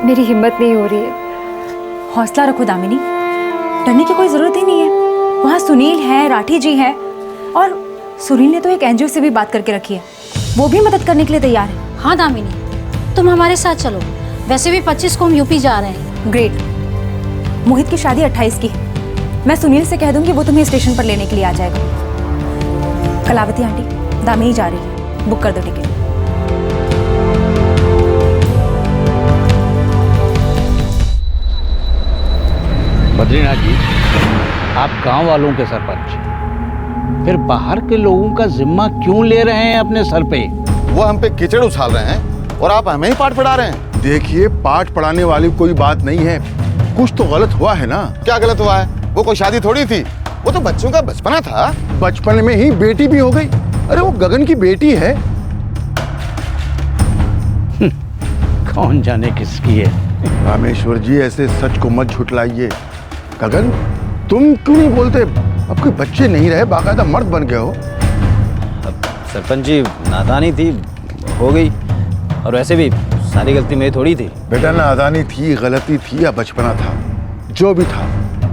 मेरी हिम्मत नहीं हो रही है। हौसला रखो दामिनी, डरने की कोई जरूरत ही नहीं है। वहाँ सुनील है, राठी जी है, और सुनील ने तो एक एनजीओ से भी बात करके रखी है, वो भी मदद करने के लिए तैयार है। हाँ दामिनी, तुम हमारे साथ चलो। वैसे भी 25 को हम यूपी जा रहे हैं। ग्रेट। मोहित की शादी 28 की। मैं सुनील से कह दूंगी, वो तुम्हें स्टेशन पर लेने के लिए आ जाएगा। कलावती आंटी, दामिनी जा रही है, बुक कर दो टिकट। बद्रीनाथ जी, आप गांव वालों के सरपंच, फिर बाहर के लोगों का जिम्मा क्यों ले रहे हैं अपने सर पे? वो हम पे कीचड़ उछाल रहे हैं और आप हमें ही पाठ पढ़ा रहे हैं। देखिए, पाठ पढ़ाने वाली कोई बात नहीं है, कुछ तो गलत हुआ है ना। क्या गलत हुआ है? वो कोई शादी थोड़ी थी, वो तो बच्चों का बचपना था। बचपन में ही बेटी भी हो गई। अरे वो गगन की बेटी है। कौन जाने किसकी है। रामेश्वर जी, ऐसे सच को मत झुठलाइए। गगन, तुम क्यों नहीं बोलते? अब कोई बच्चे नहीं रहे, बाकायदा मर्द बन गए हो। सरपंच जी, नादानी थी, हो गई। और वैसे भी सारी गलती मेरी थोड़ी थी। बेटा, नादानी थी, गलती थी या बचपना था, जो भी था,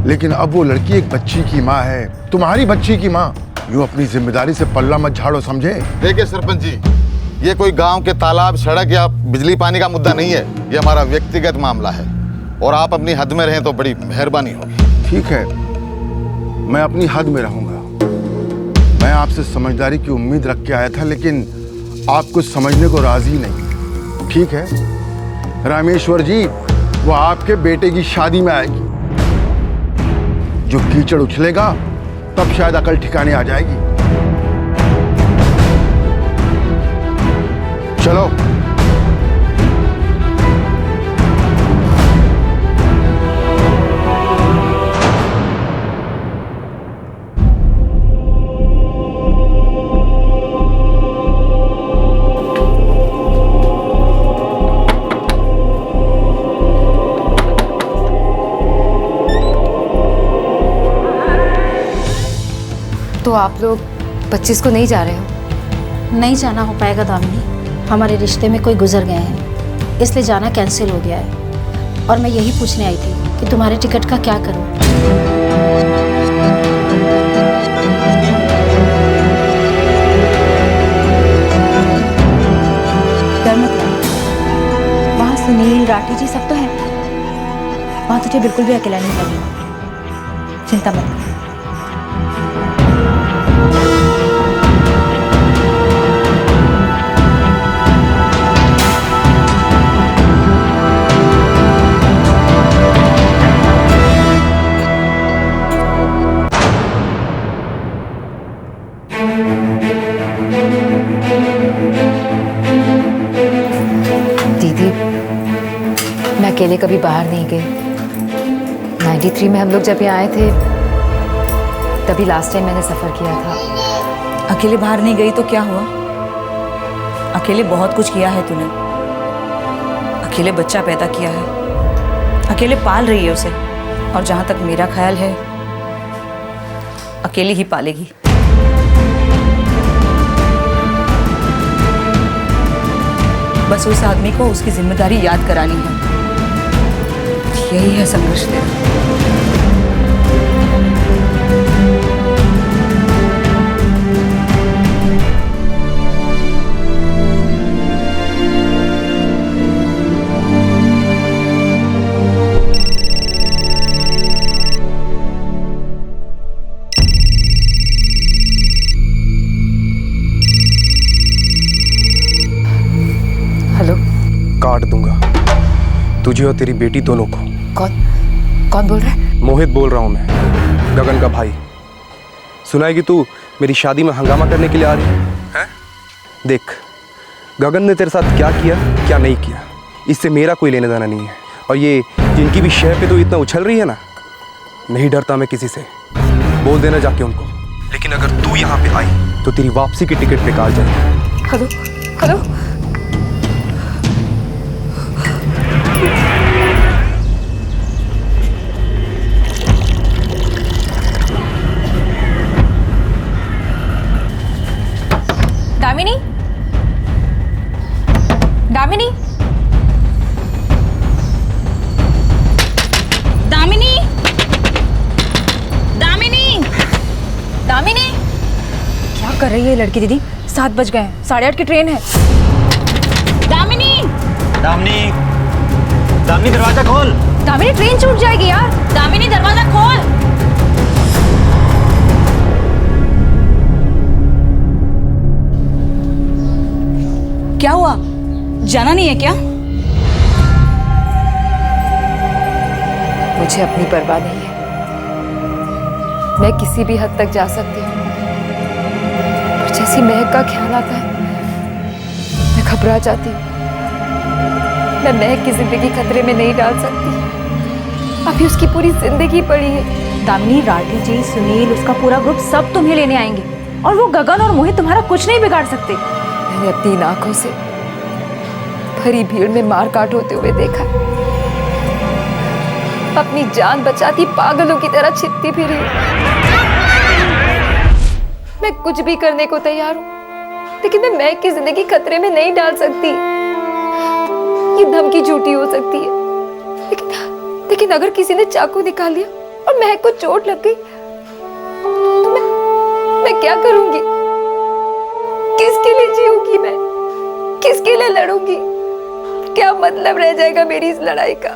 लेकिन अब वो लड़की एक बच्ची की माँ है, तुम्हारी बच्ची की माँ। यूँ अपनी जिम्मेदारी से पल्ला मत झाड़ो, समझे? देखिए सरपंच जी, ये कोई गांव के तालाब, सड़क या बिजली पानी का मुद्दा नहीं है। ये हमारा व्यक्तिगत मामला है और आप अपनी हद में रहें तो बड़ी मेहरबानी होगी। ठीक है, मैं अपनी हद में रहूंगा। मैं आपसे समझदारी की उम्मीद रख के आया था, लेकिन आप कुछ समझने को राजी नहीं। ठीक है रामेश्वर जी, वो आपके बेटे की शादी में आएगी। जो कीचड़ उछलेगा तब शायद अकल ठिकाने आ जाएगी। चलो। तो आप लोग 25 को नहीं जा रहे हो? नहीं जाना हो पाएगा दामिनी, हमारे रिश्ते में कोई गुजर गए हैं, इसलिए जाना कैंसिल हो गया है। और मैं यही पूछने आई थी कि तुम्हारे टिकट का क्या करूं? डर मत लग, वहाँ सुनील, राठी जी सब तो हैं। वहाँ तुझे बिल्कुल भी अकेला नहीं लगेगा, चिंता मत कर। मैं अकेले कभी बाहर नहीं गई। 93 में हम लोग जब यहाँ आए थे तभी लास्ट टाइम मैंने सफ़र किया था। अकेले बाहर नहीं गई तो क्या हुआ? अकेले बहुत कुछ किया है तूने। अकेले बच्चा पैदा किया है, अकेले पाल रही है उसे, और जहाँ तक मेरा ख्याल है अकेले ही पालेगी। बस उस आदमी को उसकी जिम्मेदारी याद करानी है। यही है संघर्ष तेरा। हेलो। काट दूंगा तुझे और तेरी बेटी दोनों को। कौन बोल रहा है? मोहित बोल रहा हूँ मैं, गगन का भाई। सुना है कि तू मेरी शादी में हंगामा करने के लिए आ रही है? देख, गगन ने तेरे साथ क्या किया क्या नहीं किया, इससे मेरा कोई लेना देना नहीं है। और ये जिनकी भी शय पे तो इतना उछल रही है ना, नहीं डरता मैं किसी से। बोल देना जाके उनको। लेकिन अगर तू यहाँ पे आई तो तेरी वापसी की टिकट बेकार जाएगी। Hello hello. दामिनी, दामिनी, दामिनी, दामिनी, दामिनी। क्या कर रही है ये लड़की दीदी? 7 बज गए हैं, 8:30 की ट्रेन है। दामिनी, दामिनी, दामिनी दरवाजा खोल। दामिनी ट्रेन छूट जाएगी यार। दामिनी दरवाजा खोल। क्या हुआ? जाना नहीं है क्या? मुझे अपनी परवाह नहीं है। मैं किसी भी हद तक जा सकती हूँ, पर जैसी महक का ख्याल आता है मैं घबरा जाती हूँ। मैं महक की जिंदगी खतरे में नहीं डाल सकती। अभी उसकी पूरी जिंदगी पड़ी है। दामिनी, राठी जी, सुनील, उसका पूरा ग्रुप सब तुम्हें लेने आएंगे, और वो गगन और मोहित तुम्हारा कुछ नहीं बिगाड़ सकते। मैंने अपनी इन आंखों से भरी भीड़ में मार काट होते हुए देखा। अपनी जान बचाती पागलों की तरह छिपती फिरी। मैं कुछ भी करने को तैयार हूँ, लेकिन मैं महक की जिंदगी खतरे में नहीं डाल सकती। ये धमकी झूठी हो सकती है, लेकिन अगर किसी ने चाकू निकाल लिया और महक को चोट लग गई तो मैं क्या करूंगी? किसके लिए जीऊंगी मैं? किसके लिए लड़ूंगी? क्या मतलब रह जाएगा मेरी इस लड़ाई का?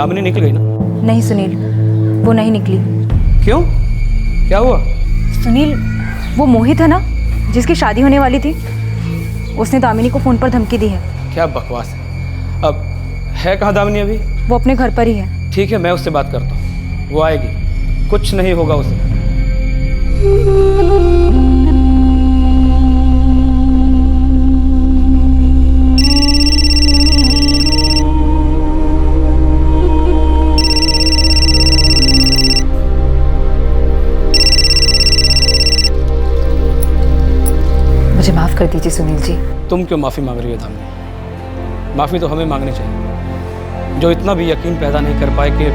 दामिनी निकल गई ना? नहीं सुनील, वो नहीं निकली। क्यों? क्या हुआ? सुनील, वो मोहित है ना जिसकी शादी होने वाली थी, उसने दामिनी को फोन पर धमकी दी है। क्या बकवास है। अब है कहाँ दामिनी अभी? वो अपने घर पर ही है। ठीक है, मैं उससे बात करता हूँ, वो आएगी, कुछ नहीं होगा उसे। मुझे माफ कर दीजिए सुनील जी। तुम क्यों माफ़ी मांग रही हो दामिनी? माफ़ी तो हमें मांगनी चाहिए, जो इतना भी यकीन पैदा नहीं कर पाए कि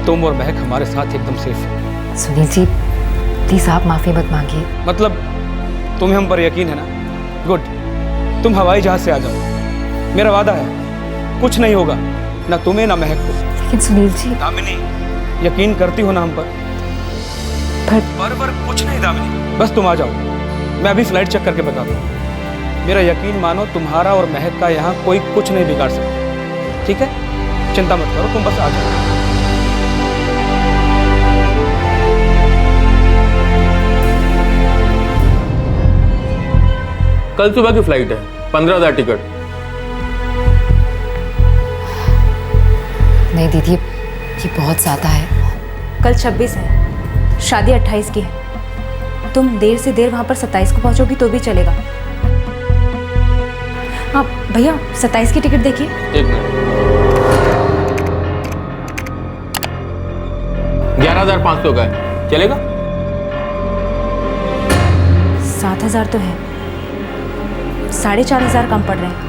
तुम और महक हमारे साथ एकदम सेफ है। सुनील जी प्लीज आप माफी मत मांगिए। मतलब तुम्हें हम पर यकीन है ना? गुड, तुम हवाई जहाज से आ जाओ, मेरा वादा है कुछ नहीं होगा, ना तुम्हें ना महक को। लेकिन सुनील जी। दामिनी, यकीन करती हो ना हम पर? पर कुछ नहीं दामिनी, बस तुम आ जाओ, मैं अभी फ्लाइट चेक करके बताता हूँ। मेरा यकीन मानो, तुम्हारा और महक का यहाँ कोई कुछ नहीं बिगाड़ सकता, ठीक है? चिंता मत करो, तुम बस आ जाओ। कल सुबह की फ्लाइट है, 15,000 टिकट। नहीं दीदी, ये बहुत ज़्यादा है। कल 26 है, शादी 28 की है। तुम देर से देर वहां पर 27 को पहुंचोगी तो भी चलेगा। हाँ भैया, 27 की टिकट देखिए। एक मिनट। 11,500 का है, चलेगा? 7,000 तो है, 4,500 कम पड़ रहे हैं।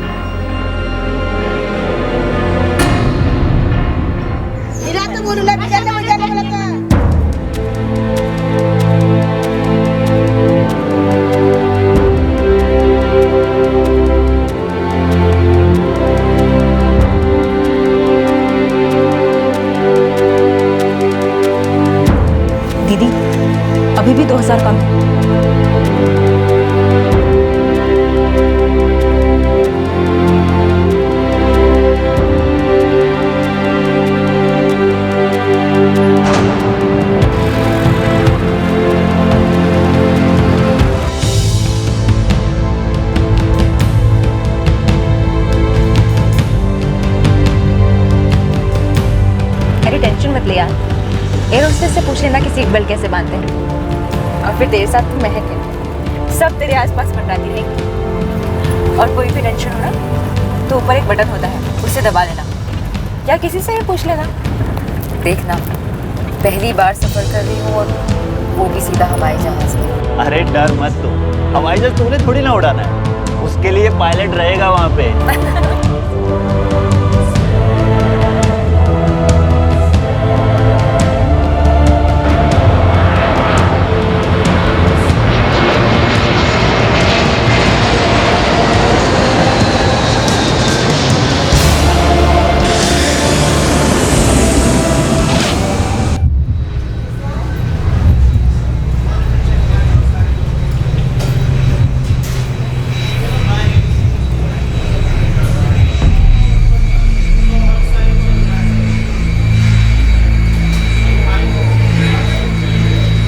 दीदी, अभी भी 2,000 कम है। अरे टेंशन मत ले यार, एयर होस्टेस से पूछ लेना कि सीट बेल्ट कैसे बांधते हैं। और फिर तेरे साथ तू महक है, सब तेरे आसपास मंडराती रहेंगी। और कोई भी टेंशन हो ना तो ऊपर एक बटन होता है, उससे दबा लेना, या किसी से ही पूछ लेना। देखना, पहली बार सफर कर रही हूँ और वो भी सीधा हवाई जहाज में। अरे डर मत तू, हवाई जहाज तूने थोड़ी ना उड़ाना है, उसके लिए पायलट रहेगा वहाँ पे।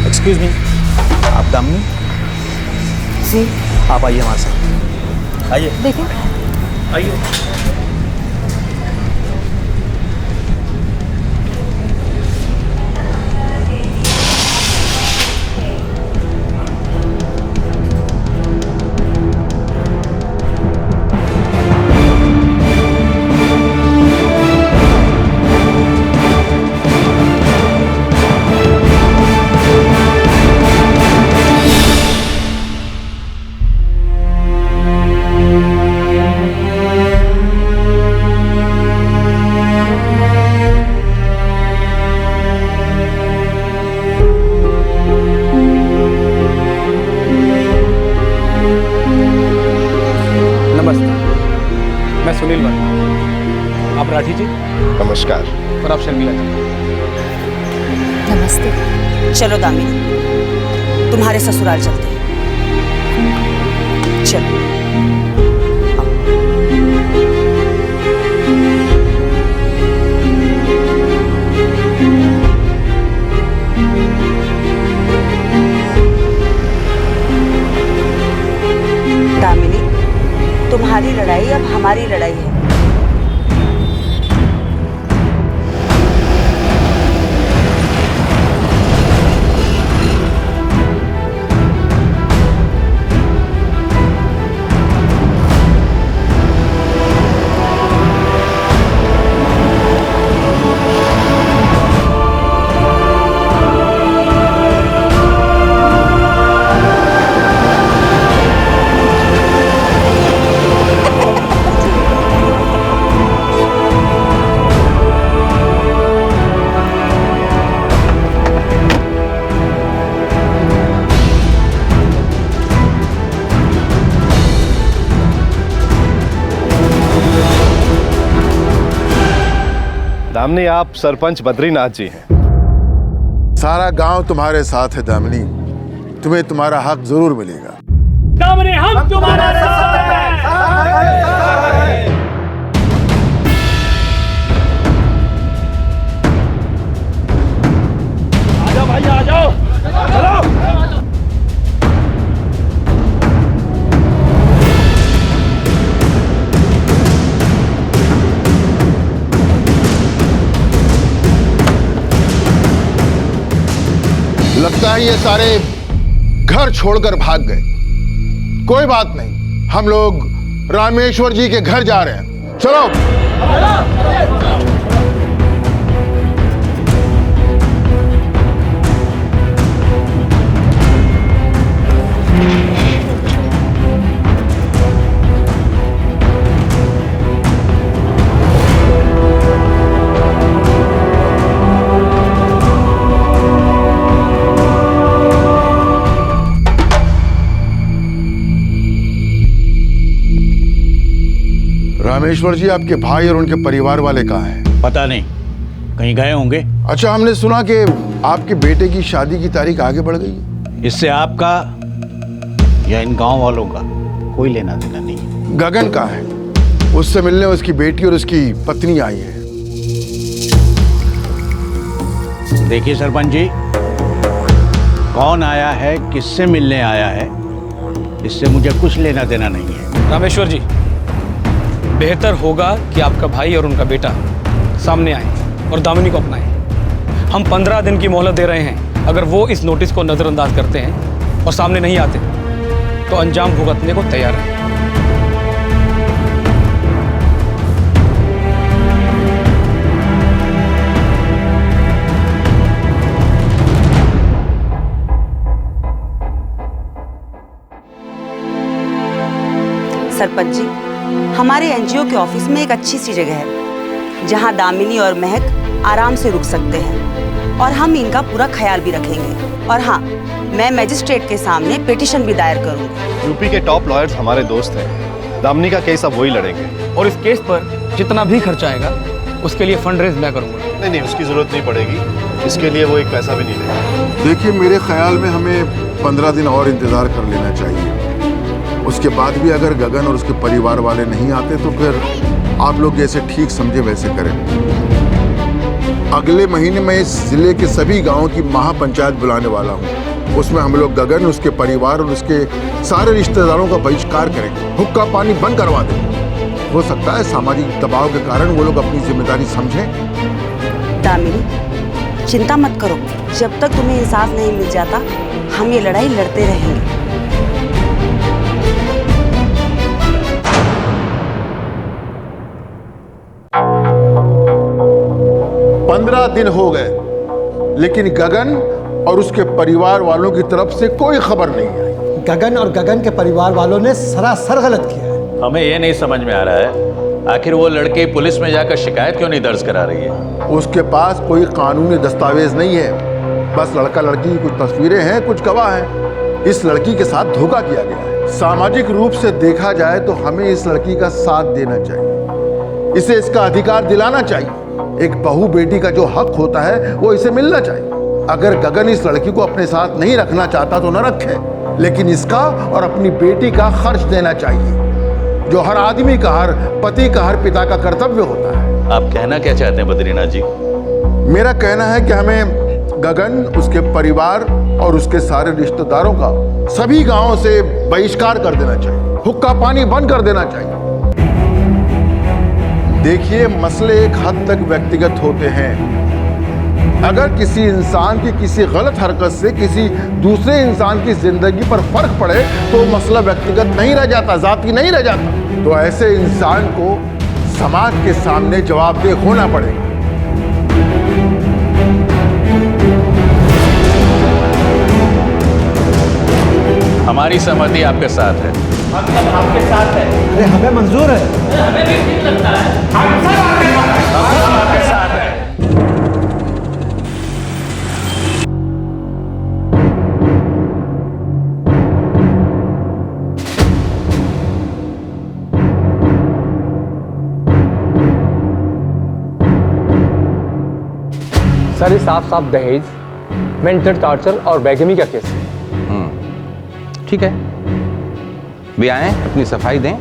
एक्सक्यूज मी, आप दामिनी जी? आप आइए हमारे साथ, आइए। देखिए, आइए। मैं सुनील वर्मा, आप राठी जी। नमस्कार। और आप शर्मिला जी। नमस्ते। चलो दामिनी, तुम्हारे ससुराल चलते हैं। चलो। तुम्हारी लड़ाई अब हमारी लड़ाई है। दामिनी, आप सरपंच बद्रीनाथ जी हैं। सारा गांव तुम्हारे साथ है दामिनी, तुम्हें तुम्हारा हक जरूर मिलेगा। दामिनी, हम तुम्हारे साथ हैं। आजाओ भाई, आ जाओ, चलो। लगता है ये सारे घर छोड़कर भाग गए। कोई बात नहीं, हम लोग रामेश्वर जी के घर जा रहे हैं। चलो। रामेश्वर जी, आपके भाई और उनके परिवार वाले कहाँ हैं? पता नहीं, कहीं गए होंगे। अच्छा, हमने सुना कि आपके बेटे की शादी की तारीख आगे बढ़ गई है। इससे आपका या इन गांव वालों का कोई लेना देना नहीं। गगन कहाँ है? उससे मिलने उसकी बेटी और उसकी पत्नी आई है। देखिए सरपंच जी, कौन आया है, किससे मिलने आया है, इससे मुझे कुछ लेना देना नहीं है। रामेश्वर जी, बेहतर होगा कि आपका भाई और उनका बेटा सामने आए और दामिनी को अपनाएं। हम 15 दिन की मोहलत दे रहे हैं। अगर वो इस नोटिस को नज़रअंदाज करते हैं और सामने नहीं आते तो अंजाम भुगतने को तैयार है। सरपंच जी, हमारे एनजीओ के ऑफिस में एक अच्छी सी जगह है जहां दामिनी और महक आराम से रुक सकते हैं और हम इनका पूरा ख्याल भी रखेंगे। और हाँ, मैं मजिस्ट्रेट के सामने पिटीशन भी दायर करूंगी। यूपी के टॉप लॉयर्स हमारे दोस्त हैं। दामिनी का केस अब वही लड़ेंगे और इस केस पर जितना भी खर्चा आएगा उसके लिए फंड रेज मैं करूंगा। नहीं, उसकी जरूरत नहीं पड़ेगी। इसके लिए वो एक पैसा भी नहीं देगा। देखिए, मेरे ख्याल में हमें 15 दिन और इंतजार कर लेना चाहिए। उसके बाद भी अगर गगन और उसके परिवार वाले नहीं आते तो फिर आप लोग जैसे ठीक समझे वैसे करें। अगले महीने में इस जिले के सभी गांवों की महापंचायत बुलाने वाला हूं। उसमें हम लोग गगन, उसके परिवार और उसके सारे रिश्तेदारों का बहिष्कार करेंगे। हुक्का पानी बंद करवा देंगे। हो सकता है सामाजिक दबाव के कारण वो लोग अपनी जिम्मेदारी समझें। दामिनी, चिंता मत करो। जब तक तुम्हें इंसाफ नहीं मिल जाता, हम ये लड़ाई लड़ते रहेंगे। 15 दिन हो गए, लेकिन गगन और उसके परिवार वालों की तरफ से कोई खबर नहीं आई। गगन और गगन के परिवार वालों ने सरासर गलत किया है। हमें ये नहीं समझ में आ रहा है, आखिर वो लड़की पुलिस में जाकर शिकायत क्यों नहीं दर्ज करा रही है? उसके पास कोई कानूनी दस्तावेज नहीं है। बस लड़का लड़की की कुछ तस्वीरें हैं, कुछ गवाह हैं। इस लड़की के साथ धोखा किया गया है। सामाजिक रूप से देखा जाए तो हमें इस लड़की का साथ देना चाहिए। इसे इसका अधिकार दिलाना चाहिए। एक बहू बेटी का जो हक होता है वो इसे मिलना चाहिए। अगर गगन इस लड़की को अपने साथ नहीं रखना चाहता तो न रखे, लेकिन इसका और अपनी बेटी का खर्च देना चाहिए, जो हर आदमी का, हर पति का, हर पिता का कर्तव्य होता है। आप कहना क्या चाहते हैं बद्रीनाथ जी? मेरा कहना है कि हमें गगन, उसके परिवार और उसके सारे रिश्तेदारों का सभी गांवों से बहिष्कार कर देना चाहिए, हुक्का पानी बंद कर देना चाहिए। देखिए, मसले एक हद तक व्यक्तिगत होते हैं। अगर किसी इंसान की किसी गलत हरकत से किसी दूसरे इंसान की जिंदगी पर फर्क पड़े तो मसला व्यक्तिगत नहीं रह जाता, जाती नहीं रह जाता। तो ऐसे इंसान को समाज के सामने जवाबदेह होना पड़ेगा। हमारी सहमति आपके साथ है। हम सब आपके साथ है। अरे हमें मंजूर है। हमें भी ठीक लगता है। हम सब आपके साथ है। सर, ये साफ साफ दहेज, मेंटल टॉर्चर और बेगमी का केस है। ठीक है, भी आए अपनी सफाई दें।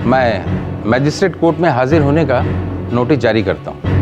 मैं मैजिस्ट्रेट कोर्ट में हाजिर होने का नोटिस जारी करता हूं।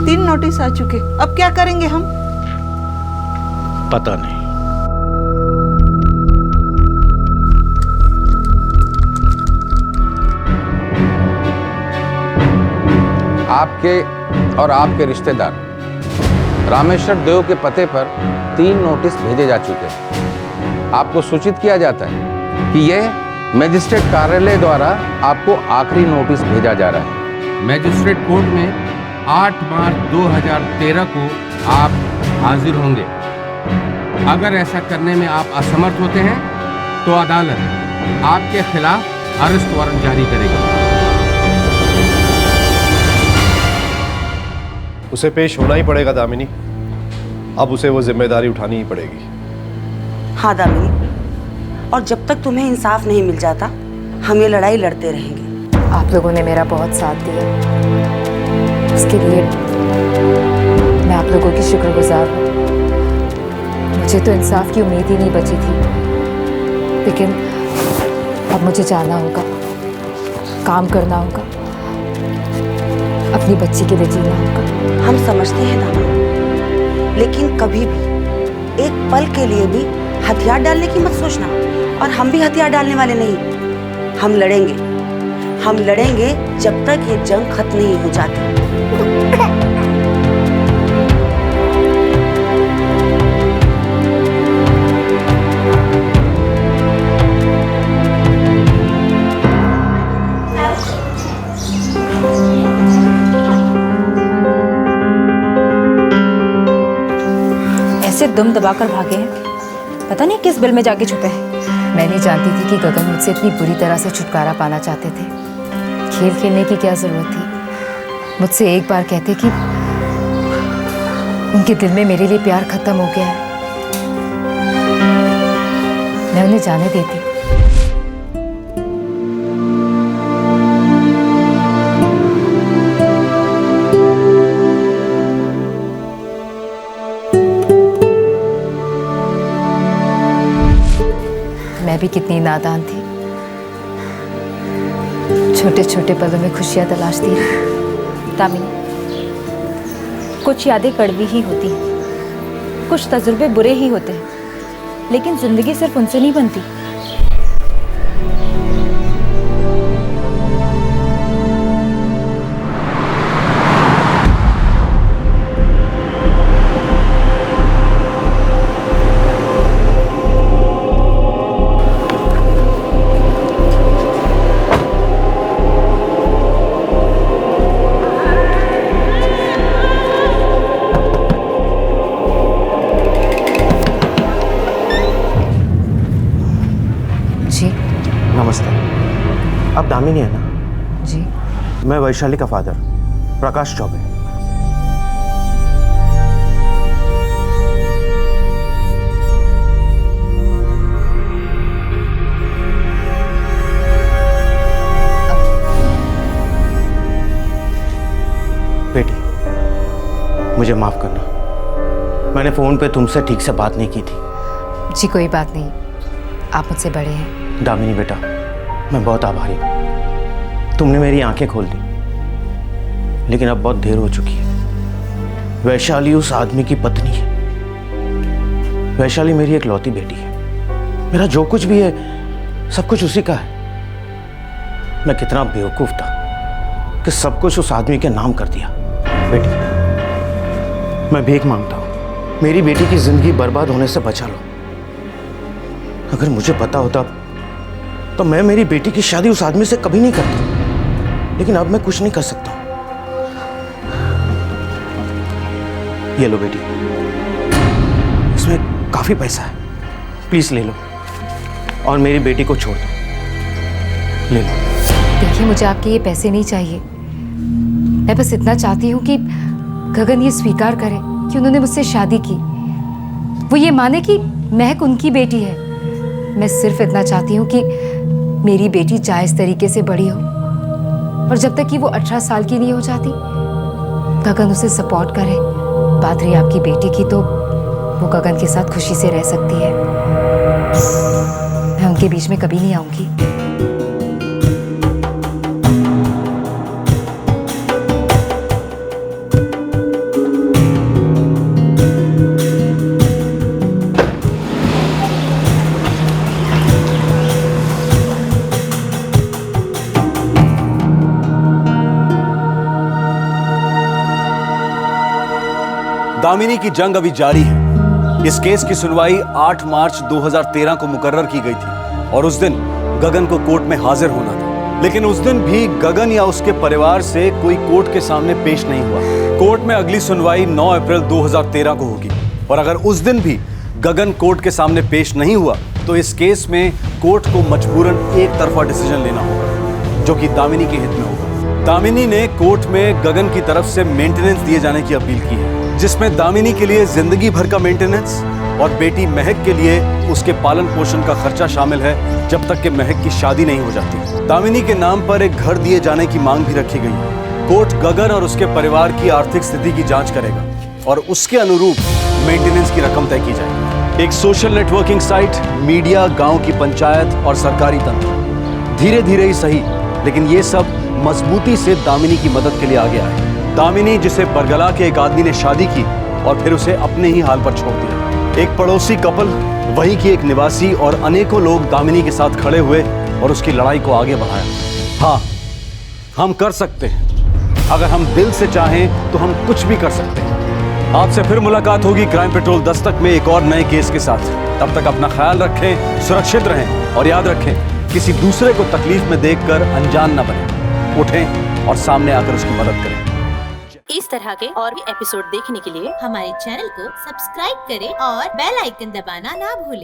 तीन नोटिस आ चुके, अब क्या करेंगे हम? पता नहीं। आपके और आपके रिश्तेदार रामेश्वर देव के पते पर 3 नोटिस भेजे जा चुके हैं। आपको सूचित किया जाता है कि यह मजिस्ट्रेट कार्यालय द्वारा आपको आखिरी नोटिस भेजा जा रहा है। मैजिस्ट्रेट कोर्ट में 8 मार्च 2013 को आप हाजिर होंगे। अगर ऐसा करने में आप असमर्थ होते हैं तो अदालत आपके खिलाफ अरेस्ट वारंट जारी करेगी। उसे पेश होना ही पड़ेगा दामिनी, अब उसे वो जिम्मेदारी उठानी ही पड़ेगी। हाँ दामिनी, और जब तक तुम्हें इंसाफ नहीं मिल जाता हम ये लड़ाई लड़ते रहेंगे। आप लोगों ने मेरा बहुत साथ दिया, उसके लिए मैं आप लोगों की शुक्रगुजार हूँ। मुझे तो इंसाफ की उम्मीद ही नहीं बची थी, लेकिन अब मुझे जाना होगा, काम करना होगा, अपनी बच्ची के लिए जीना होगा। हम समझते हैं दामिनी, लेकिन कभी भी एक पल के लिए भी हथियार डालने की मत सोचना, और हम भी हथियार डालने वाले नहीं। हम लड़ेंगे जब तक ये जंग खत्म नहीं हो जाती। ऐसे दुम दबाकर भागे हैं, पता नहीं किस बिल में जाके छुपे हैं। मैं नहीं जानती थी कि गगन मुझसे इतनी बुरी तरह से छुटकारा पाना चाहते थे। खेल खेलने की क्या जरूरत थी? मुझसे एक बार कहते कि उनके दिल में मेरे लिए प्यार खत्म हो गया है, मैं उन्हें जाने देती। मैं भी कितनी नादान थी, छोटे छोटे पलों में खुशियां तलाशती रही। दामिनी, कुछ यादें कड़वी ही होती हैं, कुछ तजुर्बे बुरे ही होते हैं, लेकिन जिंदगी सिर्फ उनसे नहीं बनती। नमस्ते। आप दामिनी है ना? जी। मैं वैशाली का फादर प्रकाश चौबे। बेटी, मुझे माफ करना, मैंने फोन पे तुमसे ठीक से बात नहीं की थी। जी कोई बात नहीं, आप मुझसे बड़े हैं। दामिनी बेटा, मैं बहुत आभारी हूं, तुमने मेरी आंखें खोल दी, लेकिन अब बहुत देर हो चुकी है। वैशाली उस आदमी की पत्नी है। वैशाली मेरी एक लौती बेटी है। मेरा जो कुछ भी है सब कुछ उसी का है। मैं कितना बेवकूफ था कि सब कुछ उस आदमी के नाम कर दिया। बेटी, मैं भीख मांगता हूं, मेरी बेटी की जिंदगी बर्बाद होने से बचा लो। अगर मुझे पता होता तो मैं मेरी बेटी की शादी उस आदमी से कभी नहीं करता, लेकिन अब मैं कुछ नहीं कर सकता। ये लो बेटी, इसमें काफी पैसा है, प्लीज ले लो और मेरी बेटी को छोड़ दो। ले लो। देखिए, मुझे आपके ये पैसे नहीं चाहिए। मैं बस इतना चाहती हूँ कि गगन ये स्वीकार करे कि उन्होंने मुझसे शादी की, वो ये माने कि महक उनकी बेटी है। मैं सिर्फ इतना चाहती हूँ कि मेरी बेटी जायज तरीके से बड़ी हो, और जब तक कि वो 18 साल की नहीं हो जाती, गगन उसे सपोर्ट करे। बात रही आपकी बेटी की, तो वो गगन के साथ खुशी से रह सकती है। मैं उनके बीच में कभी नहीं आऊंगी। दामिनी की जंग अभी जारी है। इस केस की सुनवाई 8 मार्च 2013 को मुकर्रर की गई थी और उस दिन गगन को कोर्ट में हाजिर होना था, लेकिन उस दिन भी गगन या उसके परिवार से कोई कोर्ट के सामने पेश नहीं हुआ। कोर्ट में अगली सुनवाई 9 अप्रैल 2013 को होगी, और अगर उस दिन भी गगन कोर्ट के सामने पेश नहीं हुआ तो इस केस में कोर्ट को मजबूरन एक तरफा डिसीजन लेना होगा, जो कि दामिनी के हित में होगा। दामिनी ने कोर्ट में गगन की तरफ से मेंटेनेंस दिए जाने की अपील की है, जिसमें दामिनी के लिए जिंदगी भर का मेंटेनेंस और बेटी महक के लिए उसके पालन पोषण का खर्चा शामिल है, जब तक कि महक की शादी नहीं हो जाती। दामिनी के नाम पर एक घर दिए जाने की मांग भी रखी गई है। कोर्ट गगन और उसके परिवार की आर्थिक स्थिति की जांच करेगा और उसके अनुरूप मेंटेनेंस की रकम तय की जाएगी। एक सोशल नेटवर्किंग साइट, मीडिया, गांव की पंचायत और सरकारी तंत्र धीरे धीरे ही सही, लेकिन ये सब मजबूती से दामिनी की मदद के लिए आगे आए। दामिनी, जिसे बरगला के एक आदमी ने शादी की और फिर उसे अपने ही हाल पर छोड़ दिया। एक पड़ोसी कपल, वहीं की एक निवासी और अनेकों लोग दामिनी के साथ खड़े हुए और उसकी लड़ाई को आगे बढ़ाया। हाँ, हम कर सकते हैं। अगर हम दिल से चाहें तो हम कुछ भी कर सकते हैं। आपसे फिर मुलाकात होगी क्राइम पेट्रोल दस्तक में एक और नए केस के साथ। तब तक अपना ख्याल रखें, सुरक्षित रहें और याद रखें, किसी दूसरे को तकलीफ में देखकर अनजान न बने। उठें और सामने आकर उसकी मदद करें। इस तरह के और भी एपिसोड देखने के लिए हमारे चैनल को सब्सक्राइब करें और बेल आइकन दबाना ना भूलें।